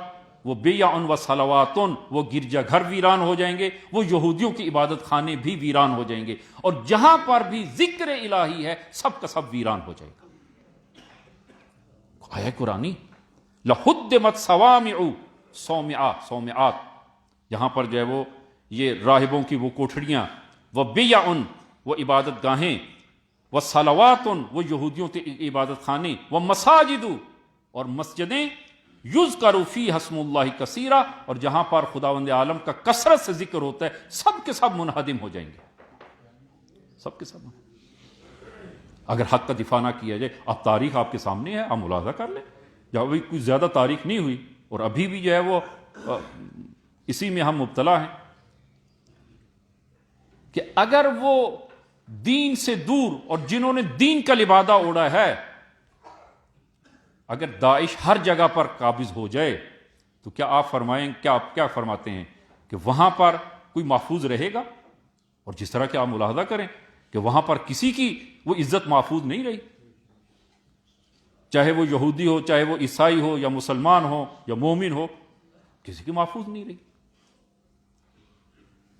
وہ بیعن و صلواتن وہ گرجا گھر ویران ہو جائیں گے، وہ یہودیوں کی عبادت خانے بھی ویران ہو جائیں گے، اور جہاں پر بھی ذکر الہی ہے سب کا سب ویران ہو جائے گا. آیہ قرآنی لَحُدِّمَتْ صَوَامِعُ صومعات جہاں پر جو ہے وہ یہ راہبوں کی وہ کوٹھڑیاں، وہ بیعن وہ عبادت گاہیں، وہ صلواتن وہ یہودیوں کے عبادت خانے، وہ مساجد اور مسجدیں، یذکر فیہا اسم اللہ کثیرا اور جہاں پر خداوند عالم کا کثرت سے ذکر ہوتا ہے سب کے سب منہدم ہو جائیں گے، سب کے سب. اگر حق کا دفاع نہ کیا جائے، اب تاریخ آپ کے سامنے ہے، آپ ملاحظہ کر لیں، جب ابھی کوئی زیادہ تاریخ نہیں ہوئی اور ابھی بھی جو ہے وہ اسی میں ہم مبتلا ہیں کہ اگر وہ دین سے دور اور جنہوں نے دین کا لبادہ اوڑھا ہے، اگر داعش ہر جگہ پر قابض ہو جائے تو کیا آپ فرماتے ہیں کہ وہاں پر کوئی محفوظ رہے گا؟ اور جس طرح کہ آپ ملاحظہ کریں کہ وہاں پر کسی کی وہ عزت محفوظ نہیں رہی، چاہے وہ یہودی ہو، چاہے وہ عیسائی ہو، یا مسلمان ہو یا مومن ہو، کسی کی محفوظ نہیں رہی۔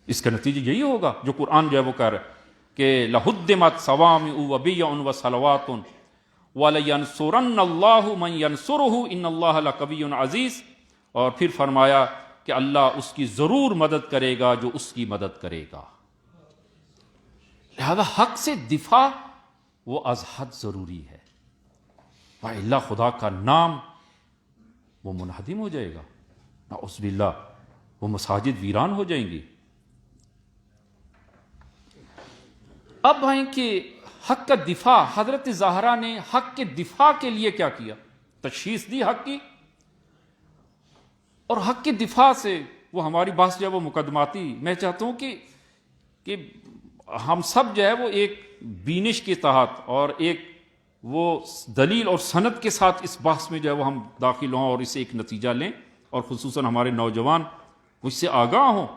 اس کا نتیجہ یہی ہوگا جو قرآن جو ہے وہ کہہ رہا ہے کہ لَهُدِّمَتْ صَوَامِعُ وَبِيَعٌ وَصَلَوَاتٌ وَلَيَنْصُرَنَّ اللَّهُ مَنْ يَنْصُرُهُ إِنَّ اللَّهَ لَقَوِيٌّ عَزِيزٌ، اور پھر فرمایا کہ اللہ اس کی ضرور مدد کرے گا جو اس کی مدد کرے گا۔ لہذا حق سے دفاع وہ از حد ضروری ہے، وَإِلَّا خدا کا نام وہ منہدم ہو جائے گا، نعوذ باللہ، وہ مساجد ویران ہو جائیں گی۔ اب آئیں کہ حق کا دفاع، حضرت زہرا نے حق کے دفاع کے لیے کیا کیا، تشخیص دی حق کی، اور حق کے دفاع سے وہ ہماری بحث جو ہے وہ مقدماتی، میں چاہتا ہوں کہ ہم سب جو ہے وہ ایک بینش کے تحت اور ایک وہ دلیل اور سند کے ساتھ اس بحث میں جو ہے وہ ہم داخل ہوں اور اسے ایک نتیجہ لیں، اور خصوصاً ہمارے نوجوان اس سے آگاہ ہوں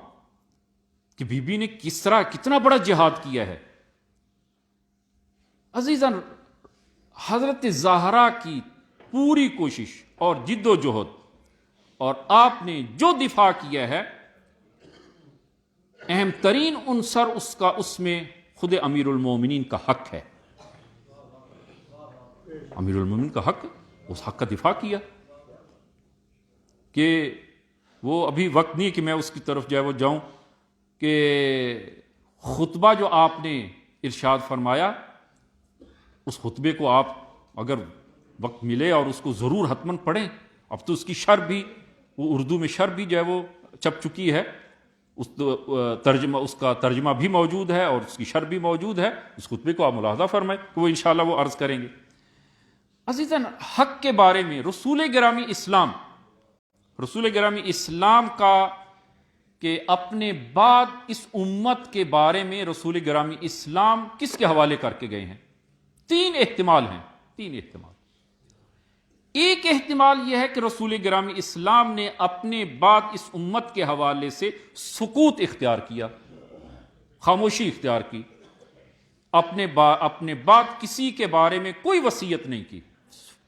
کہ بی بی نے کس طرح کتنا بڑا جہاد کیا ہے۔ عزیزاً، حضرت زہرا کی پوری کوشش اور جد و جہد اور آپ نے جو دفاع کیا ہے، اہم ترین عنصر اس میں خود امیر المومنین کا حق ہے۔ امیر المومنین کا حق، اس حق کا دفاع کیا کہ وہ ابھی وقت نہیں کہ میں اس کی طرف جو ہے وہ جاؤں، کہ خطبہ جو آپ نے ارشاد فرمایا، اس خطبے کو آپ اگر وقت ملے اور اس کو ضرور حتماً پڑھیں۔ اب تو اس کی شرح بھی، وہ اردو میں شرح بھی جو ہے وہ چھپ چکی ہے، اس کا ترجمہ بھی موجود ہے اور اس کی شرح بھی موجود ہے۔ اس خطبے کو آپ ملاحظہ فرمائیں کہ وہ انشاءاللہ وہ عرض کریں گے۔ عزیزاً، حق کے بارے میں رسول گرامی اسلام کا کہ اپنے بعد اس امت کے بارے میں رسول گرامی اسلام کس کے حوالے کر کے گئے ہیں؟ تین احتمال ہیں، تین احتمال۔ ایک احتمال یہ ہے کہ رسول گرامی اسلام نے اپنے بعد اس امت کے حوالے سے سکوت اختیار کیا، خاموشی اختیار کی، اپنے بعد کسی کے بارے میں کوئی وصیت نہیں کی۔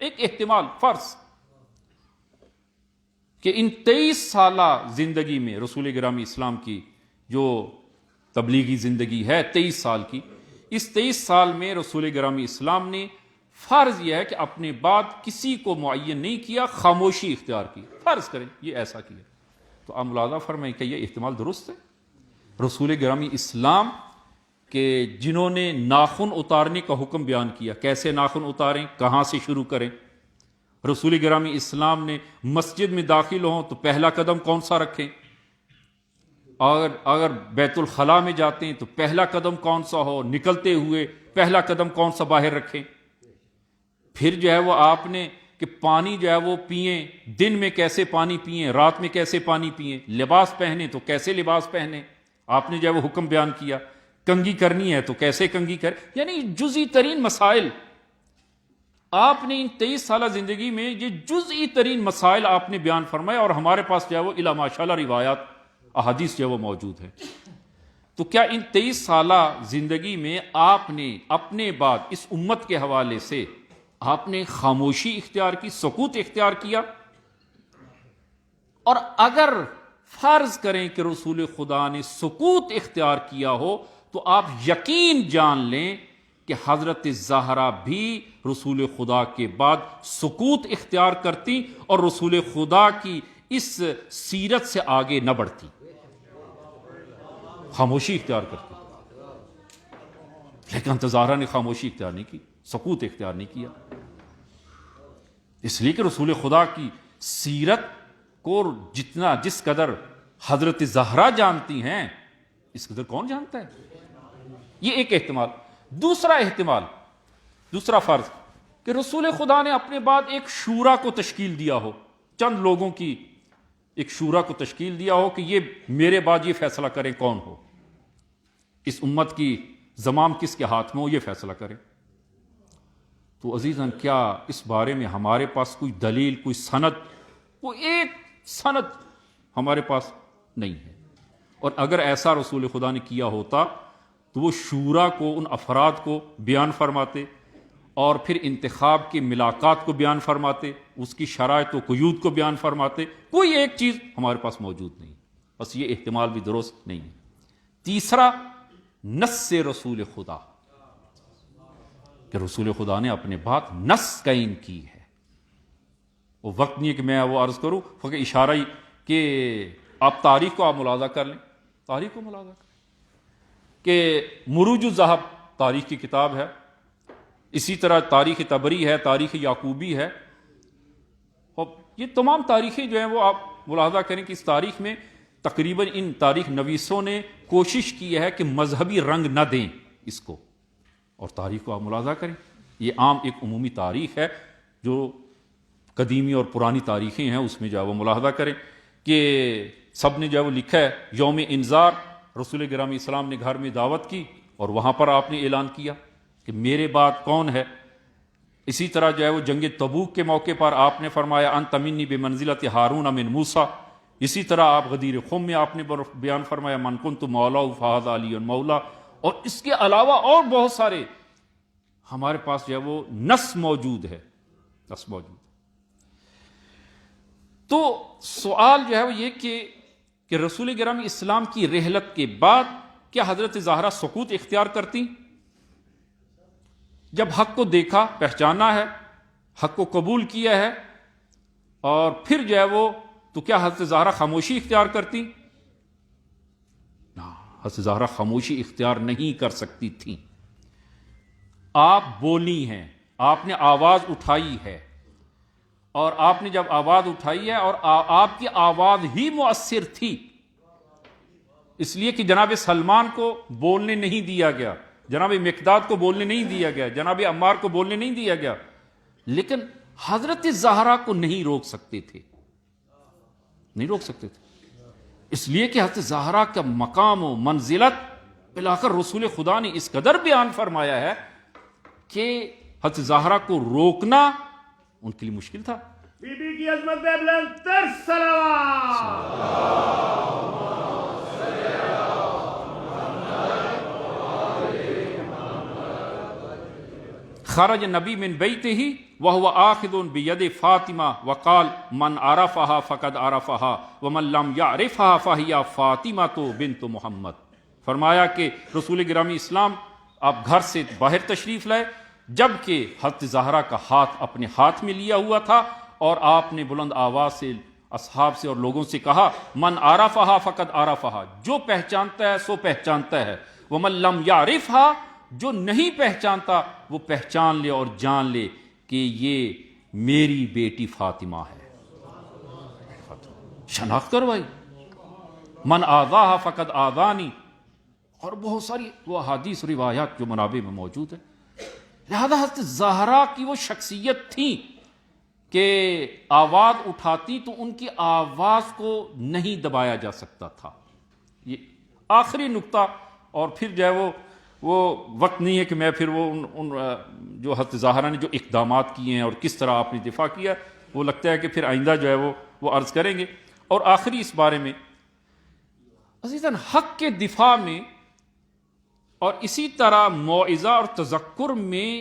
ایک احتمال فرض کہ ان 23 سالہ زندگی میں رسول گرامی اسلام کی جو تبلیغی زندگی ہے 23 سال کی، اس 23 سال میں رسول گرامی اسلام نے فرض یہ ہے کہ اپنے بعد کسی کو معین نہیں کیا، خاموشی اختیار کی۔ فرض کریں یہ ایسا کیا تو آپ ملاحظہ فرمائیں کہ یہ احتمال درست ہے۔ رسول گرامی اسلام کہ جنہوں نے ناخن اتارنے کا حکم بیان کیا، کیسے ناخن اتاریں، کہاں سے شروع کریں۔ رسول گرامی اسلام نے مسجد میں داخل ہوں تو پہلا قدم کون سا رکھیں، اگر بیت الخلاء میں جاتے ہیں تو پہلا قدم کون سا ہو، نکلتے ہوئے پہلا قدم کون سا باہر رکھیں۔ پھر جو ہے وہ آپ نے کہ پانی جو ہے وہ پئیں، دن میں کیسے پانی پئیں، رات میں کیسے پانی پئیں، لباس پہنے تو کیسے لباس پہنے، آپ نے جو ہے وہ حکم بیان کیا۔ کنگھی کرنی ہے تو کیسے کنگھی یعنی جزئی ترین مسائل آپ نے ان 23 سالہ زندگی میں یہ جزئی ترین مسائل آپ نے بیان فرمائے، اور ہمارے پاس جو ہے وہ الا ماشاءاللہ روایات احادیث جو ہے وہ موجود ہیں۔ تو کیا ان 23 سالہ زندگی میں آپ نے اپنے بعد اس امت کے حوالے سے آپ نے خاموشی اختیار کی، سکوت اختیار کیا؟ اور اگر فرض کریں کہ رسول خدا نے سکوت اختیار کیا ہو تو آپ یقین جان لیں کہ حضرت زہرا بھی رسول خدا کے بعد سکوت اختیار کرتی اور رسول خدا کی اس سیرت سے آگے نہ بڑھتی، خاموشی اختیار کرتی۔ لیکن حضرت زہرا نے خاموشی اختیار نہیں کی، سکوت اختیار نہیں کیا، اس لیے کہ رسول خدا کی سیرت کو جس قدر حضرت زہرا جانتی ہیں اس قدر کون جانتا ہے۔ یہ ایک احتمال۔ دوسرا احتمال، دوسرا فرض کہ رسول خدا نے اپنے بعد ایک شورا کو تشکیل دیا ہو، چند لوگوں کی ایک شورا کو تشکیل دیا ہو کہ یہ میرے بعد یہ فیصلہ کریں کون ہو، اس امت کی زمام کس کے ہاتھ میں ہو یہ فیصلہ کریں۔ تو عزیزاً کیا اس بارے میں ہمارے پاس کوئی دلیل، کوئی سند، کوئی ایک سند ہمارے پاس نہیں ہے؟ اور اگر ایسا رسول خدا نے کیا ہوتا تو وہ شورا کو، ان افراد کو بیان فرماتے اور پھر انتخاب کی ملاقات کو بیان فرماتے، اس کی شرائط و قیود کو بیان فرماتے۔ کوئی ایک چیز ہمارے پاس موجود نہیں، بس یہ احتمال بھی درست نہیں ہے۔ تیسرا، نص رسول خدا، کہ رسول خدا نے اپنے بات نص قائم کی ہے۔ وہ وقت نہیں ہے کہ میں وہ عرض کروں، فقط اشارہ ہی کہ آپ تاریخ کو آپ ملاحظہ کر لیں، تاریخ کو ملاحظہ کریں کہ مروج الذہب تاریخ کی کتاب ہے، اسی طرح تاریخ طبری ہے، تاریخ یعقوبی ہے، اور یہ تمام تاریخیں جو ہیں وہ آپ ملاحظہ کریں کہ اس تاریخ میں تقریباً ان تاریخ نویسوں نے کوشش کی ہے کہ مذہبی رنگ نہ دیں اس کو، اور تاریخ کو آپ ملاحظہ کریں، یہ عام ایک عمومی تاریخ ہے جو قدیمی اور پرانی تاریخیں ہیں، اس میں جو ہے وہ ملاحظہ کریں کہ سب نے جو ہے وہ لکھا ہے یوم انذار، رسول گرامی اسلام نے گھر میں دعوت کی اور وہاں پر آپ نے اعلان کیا کہ میرے بعد کون ہے۔ اسی طرح جو ہے وہ جنگ تبوک کے موقع پر آپ نے فرمایا انت منی بمنزلۃ ہارون من موسیٰ۔ اسی طرح آپ غدیر خم میں آپ نے بیان فرمایا من کنت مولا فہذا علی مولا، اور اس کے علاوہ اور بہت سارے ہمارے پاس جو ہے وہ نص موجود ہے، نص موجود۔ تو سوال جو ہے وہ یہ کہ رسول گرامی اسلام کی رحلت کے بعد کیا حضرت زہرا سکوت اختیار کرتی؟ جب حق کو دیکھا، پہچانا ہے، حق کو قبول کیا ہے، اور پھر جو ہے وہ تو کیا حضرت زہرا خاموشی اختیار کرتی؟ نہ، حضرت زہرا خاموشی اختیار نہیں کر سکتی تھی۔ آپ بولی ہیں، آپ نے آواز اٹھائی ہے، اور آپ نے جب آواز اٹھائی ہے اور آپ کی آواز ہی مؤثر تھی، اس لیے کہ جناب سلمان کو بولنے نہیں دیا گیا، جناب مقداد کو بولنے نہیں دیا گیا، جناب عمار کو بولنے نہیں دیا گیا، لیکن حضرت زہرا کو نہیں روک سکتے تھے، نہیں روک سکتے تھے، اس لیے کہ حضرت زہرا کا مقام و منزلت بلاخر رسول خدا نے اس قدر بیان فرمایا ہے کہ حضرت زہرا کو روکنا ان کے لیے مشکل تھا۔ بی بی کی عظمت پہ بلند تر صلوات۔ خرج نبی من بیتہ وہو آخذ بید فاطمہ وقال من عرفہا فقد عرفہا ومن لم یعرفہا فہی فاطمہ بنت محمد۔ فرمایا کہ رسول گرامی اسلام آپ گھر سے باہر تشریف لائے جبکہ حضرت زہرا کا ہاتھ اپنے ہاتھ میں لیا ہوا تھا، اور آپ نے بلند آواز سے اصحاب سے اور لوگوں سے کہا من عرفہا فقد عرفہا، جو پہچانتا ہے سو پہچانتا ہے، ومن لم یعرفہا، جو نہیں پہچانتا وہ پہچان لے اور جان لے کہ یہ میری بیٹی فاطمہ ہے۔ شناخت کروائی، من آذاہا فقد آذانی، اور بہت ساری وہ احادیث روایات جو منابع میں موجود ہیں۔ لہذا حضرت زہرا کی وہ شخصیت تھی کہ آواز اٹھاتی تو ان کی آواز کو نہیں دبایا جا سکتا تھا۔ یہ آخری نقطہ، اور پھر جو ہے وہ وقت نہیں ہے کہ میں پھر وہ ان جو حضرت زہرا نے جو اقدامات کیے ہیں اور کس طرح آپ نے دفاع کیا، وہ لگتا ہے کہ پھر آئندہ جو ہے وہ عرض کریں گے۔ اور آخری اس بارے میں عزیزاً، حق کے دفاع میں اور اسی طرح موعظہ اور تذکر میں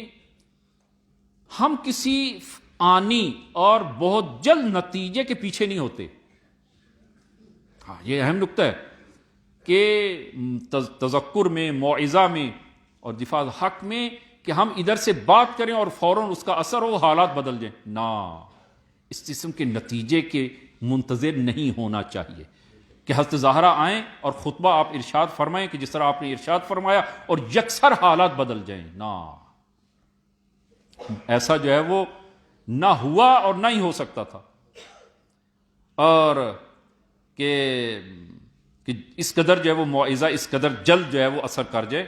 ہم کسی آنی اور بہت جلد نتیجے کے پیچھے نہیں ہوتے۔ ہاں، یہ اہم نقطہ ہے کہ تذکر میں، موعظہ میں اور دفاع حق میں کہ ہم ادھر سے بات کریں اور فوراً اس کا اثر ہو، حالات بدل جائیں، نہ، اس قسم کے نتیجے کے منتظر نہیں ہونا چاہیے کہ حضرت زہرا آئیں اور خطبہ آپ ارشاد فرمائیں کہ جس طرح آپ نے ارشاد فرمایا اور یکسر حالات بدل جائیں، نہ، ایسا جو ہے وہ نہ ہوا اور نہ ہی ہو سکتا تھا۔ اور کہ اس قدر جو ہے وہ موعظہ اس قدر جلد جو ہے وہ اثر کر جائے،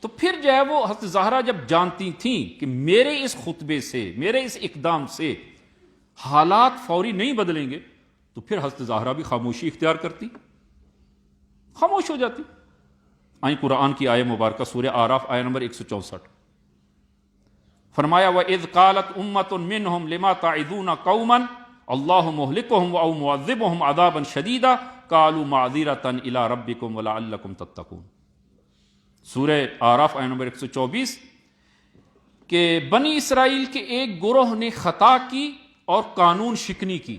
تو پھر جو ہے وہ حضرت زہرا جب جانتی تھیں کہ میرے اس خطبے سے، میرے اس اقدام سے حالات فوری نہیں بدلیں گے، تو پھر حضرت زہرا بھی خاموشی اختیار کرتی، خاموش ہو جاتی، آئیں قرآن کی آیہ مبارکہ سورہ آراف آیہ نمبر 164، فرمایا وَإِذْ قَالَتْ أُمَّةٌ مِّنْهُمْ لِمَا تَعِظُونَ قَوْمًا اللَّهُ مُهْلِكُهُمْ أَوْ مُعَذِّبُهُمْ عَذَابًا شَدِيدًا قَالُوا مَعْذِرَةً إِلَىٰ رَبِّكُمْ وَلَعَلَّكُمْ تَتَّقُونَ۔ سورہ آراف آیہ نمبر 124 کہ بنی اسرائیل کے ایک گروہ نے خطا کی اور قانون شکنی کی۔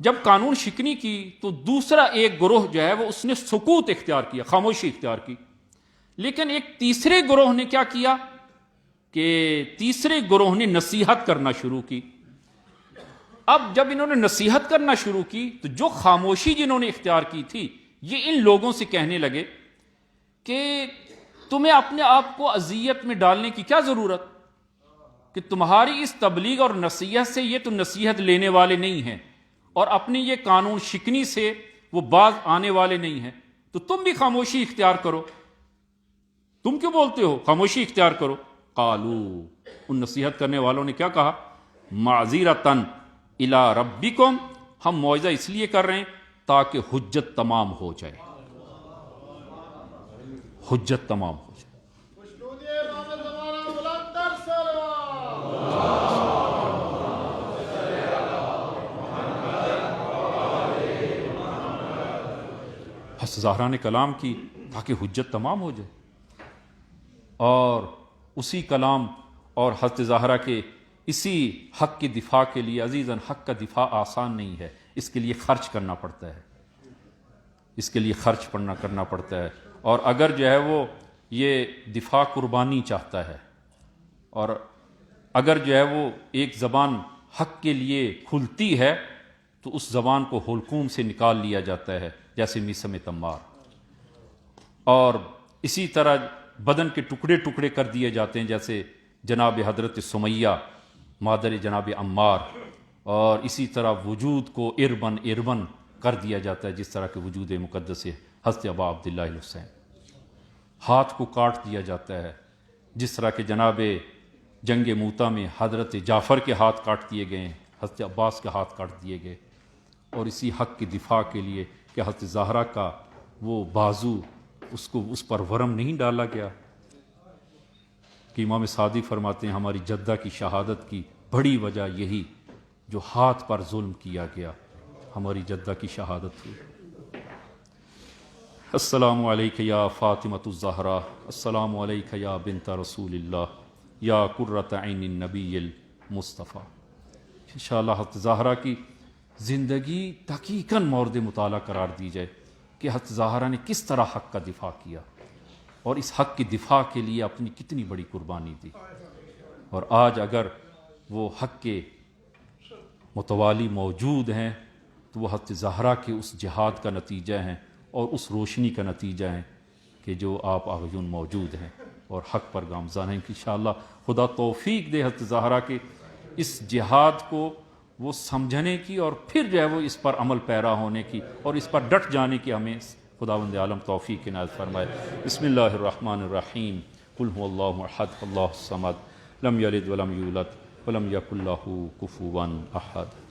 جب قانون شکنی کی تو دوسرا ایک گروہ جو ہے وہ اس نے سکوت اختیار کیا، خاموشی اختیار کی۔ لیکن ایک تیسرے گروہ نے کیا کیا کہ تیسرے گروہ نے نصیحت کرنا شروع کی۔ اب جب انہوں نے نصیحت کرنا شروع کی تو جو خاموشی جنہوں نے اختیار کی تھی یہ ان لوگوں سے کہنے لگے کہ تمہیں اپنے آپ کو اذیت میں ڈالنے کی کیا ضرورت، کہ تمہاری اس تبلیغ اور نصیحت سے یہ تو نصیحت لینے والے نہیں ہیں، اور اپنی یہ قانون شکنی سے وہ باز آنے والے نہیں ہیں، تو تم بھی خاموشی اختیار کرو، تم کیوں بولتے ہو، خاموشی اختیار کرو۔ قالو، ان نصیحت کرنے والوں نے کیا کہا، معذرتاً الی ربکم، ہم معاوضہ اس لیے کر رہے ہیں تاکہ حجت تمام ہو جائے، حجت تمام ہو جائے۔ حضرت زہرا نے کلام کی تاکہ حجت تمام ہو جائے، اور اسی کلام اور حضرت زہرا کے اسی حق کے دفاع کے لیے عزیزاً حق کا دفاع آسان نہیں ہے، اس کے لیے خرچ کرنا پڑتا ہے، اس کے لیے خرچ کرنا پڑتا ہے، اور اگر جو ہے وہ یہ دفاع قربانی چاہتا ہے، اور اگر جو ہے وہ ایک زبان حق کے لیے کھلتی ہے تو اس زبان کو حلقوم سے نکال لیا جاتا ہے جیسے میثم تمار، اور اسی طرح بدن کے ٹکڑے ٹکڑے کر دیے جاتے ہیں جیسے جناب حضرت سمیہ مادر جناب عمار، اور اسی طرح وجود کو اربن کر دیا جاتا ہے جس طرح کہ وجود مقدس حضرت ابا عبداللہ الحسین، ہاتھ کو کاٹ دیا جاتا ہے جس طرح کہ جناب جنگ موتا میں حضرت جعفر کے ہاتھ کاٹ دیے گئے، حضرت عباس کے ہاتھ کاٹ دیے گئے، اور اسی حق کے دفاع کے لیے کہ حضرت زہرا کا وہ بازو اس پر ورم نہیں ڈالا گیا، کہ امام صادق فرماتے ہیں ہماری جدہ کی شہادت کی بڑی وجہ یہی جو ہاتھ پر ظلم کیا گیا، ہماری جدہ کی شہادت ہوئی۔ السلام علیک یا فاطمۃ الزہرا، السلام علیک یا بنت رسول اللہ، یا قرۃ عین النبی المصطفیٰ۔ انشاءاللہ حضرت زہرا کی زندگی تحقیقاً مورد مطالعہ قرار دی جائے کہ حضرت زہرا نے کس طرح حق کا دفاع کیا، اور اس حق کے دفاع کے لیے اپنی کتنی بڑی قربانی دی، اور آج اگر وہ حق کے متوالی موجود ہیں تو وہ حضرت زہرا کے اس جہاد کا نتیجہ ہیں اور اس روشنی کا نتیجہ ہیں کہ جو آپ آغیون موجود ہیں اور حق پر گامزن ہیں۔ انشاءاللہ خدا توفیق دے حضرت زہرا کے اس جہاد کو وہ سمجھنے کی، اور پھر جو ہے وہ اس پر عمل پیرا ہونے کی اور اس پر ڈٹ جانے کی ہمیں خداوند عالم توفیق عنایت فرمائے۔ بسم اللہ الرحمن الرحیم، قل هو اللہ احد اللہ الصمد لم یلد ولم یولد ولم یکن لہ کفوا احد۔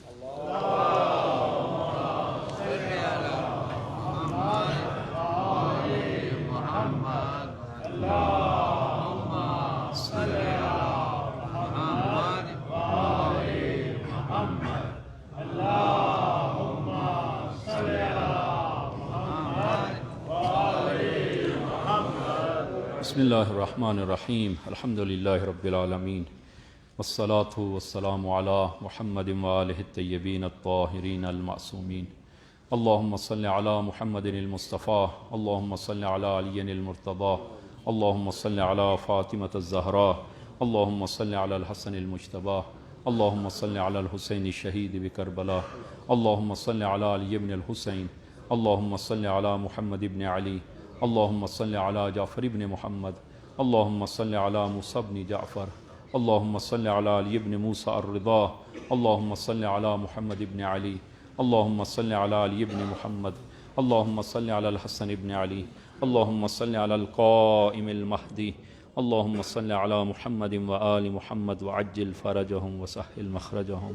بسم اللہ الرحمن الرحیم، الحمد للہ رب العالمین، والصلاة والسلام علی محمد وآلہ الطیبین الطاہرین المعصومین، اللہم صل علی محمد المصطفیٰ، اللہم صل علی علی المرتضیٰ، اللہم صل علی فاطمۃ الزہراء، اللہم صل علی الحسن المجتبیٰ، اللہم صل علی الحسین الشہید بکربلاء، اللہم صل علی علی بن الحسین، اللہم صل علی محمد بن علی، اللہم صل علی جعفر بن محمد، اللہم صل علی موسیٰ بن جعفر، اللہم صل علی علی بن موسیٰ الرضا، اللہم صل علی محمد بن علی، اللہم صل علی علی بن محمد، اللہم صل علی الحسن بن علی، اللہم صل علی القائم المہدی، اللہم صل علی محمد وآل محمد وعجل فرجہم وسہل مخرجہم۔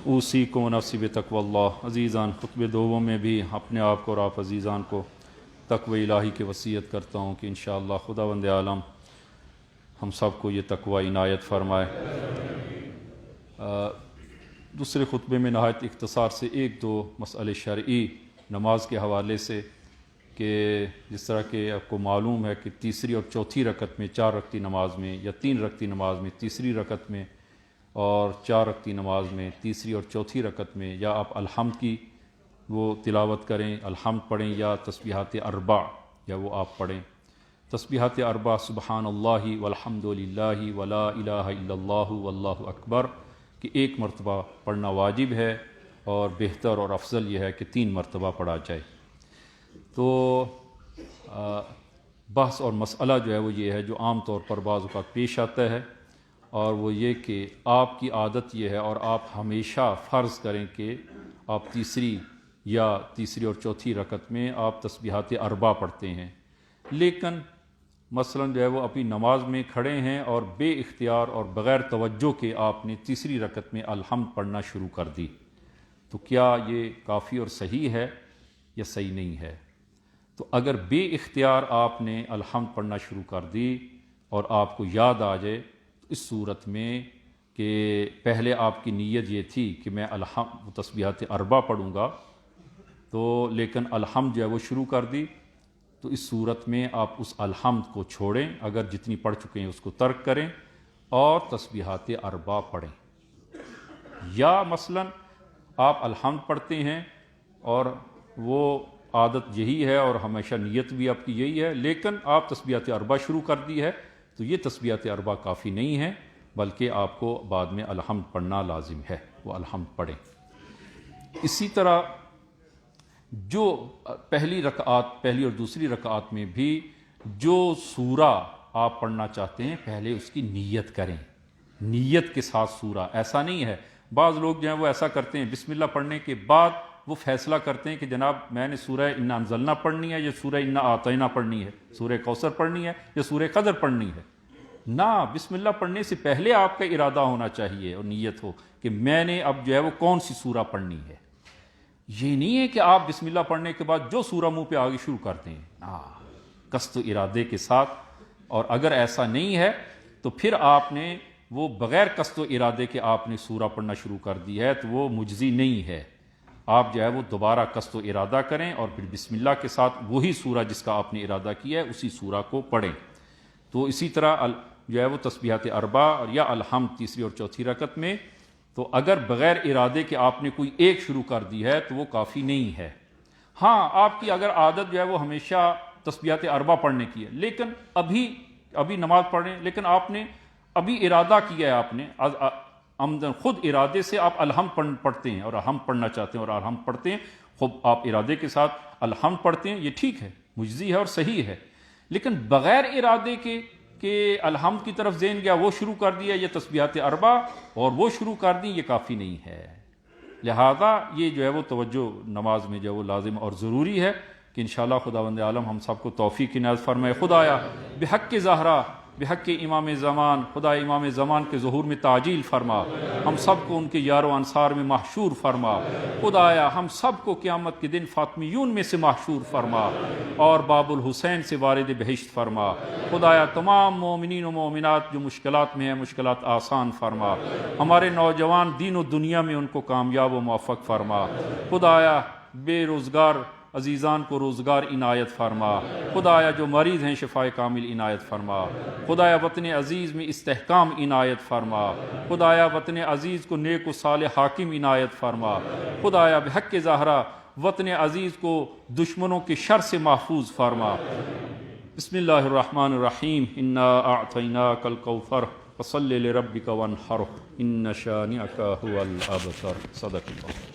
اوصیکم و نفسی بتقوی اللہ۔ عزیزان، خطبے دوم میں بھی اپنے آپ کو اور آپ عزیزان کو تقوی الہی کی وصیت کرتا ہوں کہ انشاءاللہ خداوند عالم ہم سب کو یہ تقوی عنایت فرمائے۔ دوسرے خطبے میں نہایت اختصار سے ایک دو مسئلے شرعی نماز کے حوالے سے، کہ جس طرح کہ آپ کو معلوم ہے کہ تیسری اور چوتھی رکعت میں 4 رکعتی نماز میں، یا 3 رکعتی نماز میں تیسری رکعت میں، اور 4 رکعتی نماز میں تیسری اور چوتھی رکعت میں یا آپ الحمد کی وہ تلاوت کریں، الحمد پڑھیں، یا تسبیحات اربع یا وہ آپ پڑھیں۔ تسبیحات اربع سبحان اللہ والحمد للہ ولا الہ الا اللہ واللہ اکبر کہ 1 مرتبہ پڑھنا واجب ہے، اور بہتر اور افضل یہ ہے کہ 3 مرتبہ پڑھا جائے۔ تو بحث اور مسئلہ جو ہے وہ یہ ہے جو عام طور پر بعض اوقات پیش آتا ہے، اور وہ یہ کہ آپ کی عادت یہ ہے اور آپ ہمیشہ فرض کریں کہ آپ تیسری اور چوتھی رکعت میں آپ تسبیحات اربع پڑھتے ہیں، لیکن مثلاً جو ہے وہ اپنی نماز میں کھڑے ہیں اور بے اختیار اور بغیر توجہ کے آپ نے تیسری رکعت میں الحمد پڑھنا شروع کر دی، تو کیا یہ کافی اور صحیح ہے یا صحیح نہیں ہے؟ تو اگر بے اختیار آپ نے الحمد پڑھنا شروع کر دی اور آپ کو یاد آ جائے، تو اس صورت میں کہ پہلے آپ کی نیت یہ تھی کہ میں تسبیحات اربع پڑھوں گا، تو لیکن الحمد جو ہے وہ شروع کر دی، تو اس صورت میں آپ اس الحمد کو چھوڑیں، اگر جتنی پڑھ چکے ہیں اس کو ترک کریں اور تسبیحات اربع پڑھیں۔ یا مثلاً آپ الحمد پڑھتے ہیں اور وہ عادت یہی ہے اور ہمیشہ نیت بھی آپ کی یہی ہے، لیکن آپ تسبیحات اربع شروع کر دی ہے، تو یہ تسبیحات اربع کافی نہیں ہے، بلکہ آپ کو بعد میں الحمد پڑھنا لازم ہے، وہ الحمد پڑھیں۔ اسی طرح جو پہلی اور دوسری رکعات میں بھی جو سورہ آپ پڑھنا چاہتے ہیں پہلے اس کی نیت کریں، نیت کے ساتھ سورہ۔ ایسا نہیں ہے، بعض لوگ جو ہیں وہ ایسا کرتے ہیں بسم اللہ پڑھنے کے بعد وہ فیصلہ کرتے ہیں کہ جناب میں نے سورہ انا انزلنا پڑھنی ہے یا سورہ انا اعطینا پڑھنی ہے، سورہ کوثر پڑھنی ہے یا سورہ قدر پڑھنی ہے۔ نہ، بسم اللہ پڑھنے سے پہلے آپ کا ارادہ ہونا چاہیے اور نیت ہو کہ میں نے اب جو ہے وہ کون سی سورہ پڑھنی ہے۔ یہ نہیں ہے کہ آپ بسم اللہ پڑھنے کے بعد جو سورہ منہ پہ آگے شروع کرتے ہیں، قصد و ارادے کے ساتھ۔ اور اگر ایسا نہیں ہے تو پھر آپ نے وہ بغیر قصد و ارادے کے آپ نے سورہ پڑھنا شروع کر دی ہے، تو وہ مجزی نہیں ہے۔ آپ جو ہے وہ دوبارہ قصد و ارادہ کریں اور پھر بسم اللہ کے ساتھ وہی سورہ جس کا آپ نے ارادہ کیا ہے اسی سورہ کو پڑھیں۔ تو اسی طرح جو ہے وہ تسبیحات اربع یا الحمد تیسری اور چوتھی رکعت میں، تو اگر بغیر ارادے کے آپ نے کوئی ایک شروع کر دی ہے تو وہ کافی نہیں ہے۔ ہاں، آپ کی اگر عادت جو ہے وہ ہمیشہ تسبیحات اربع پڑھنے کی ہے، لیکن ابھی نماز پڑھ رہے ہیں، لیکن آپ نے ابھی ارادہ کیا ہے، آپ نے عمدن خود ارادے سے آپ الحمد پڑھتے ہیں اور الحمد پڑھنا چاہتے ہیں اور الحمد پڑھتے ہیں، خود آپ ارادے کے ساتھ الحمد پڑھتے ہیں، یہ ٹھیک ہے، مجزی ہے اور صحیح ہے۔ لیکن بغیر ارادے کے کہ الحمد کی طرف ذہن گیا، وہ شروع کر دیا، یہ تسبیحات اربع اور وہ شروع کر دی، یہ کافی نہیں ہے۔ لہذا یہ جو ہے وہ توجہ نماز میں جو ہے وہ لازم اور ضروری ہے کہ انشاءاللہ خداوند عالم ہم سب کو توفیق عنایت فرمائے۔ خدایا بحق زہرا، بحق امام زمان، خدا امام زمان کے ظہور میں تعجیل فرما، ہم سب کو ان کے یار و انصار میں محشور فرما۔ خدایا ہم سب کو قیامت کے دن فاطمیون میں سے محشور فرما اور باب الحسین سے وارد بہشت فرما۔ خدایا تمام مومنین و مومنات جو مشکلات میں ہیں مشکلات آسان فرما، ہمارے نوجوان دین و دنیا میں ان کو کامیاب و موفق فرما۔ خدایا بے روزگار عزیزان کو روزگار عنایت فرما۔ خدایا جو مریض ہیں شفائے کامل عنایت فرما۔ خدایا وطن عزیز میں استحکام عنایت فرما۔ خدایا وطن عزیز کو نیک و صالح حاکم عنایت فرما۔ خدایا بحق زہرا وطن عزیز کو دشمنوں کے شر سے محفوظ فرما۔ بسم اللہ الرحمن الرحیم، انا اعطیناک الکوثر فصل لربک وانحر ان شانئک هو الابتر۔ صدق اللہ۔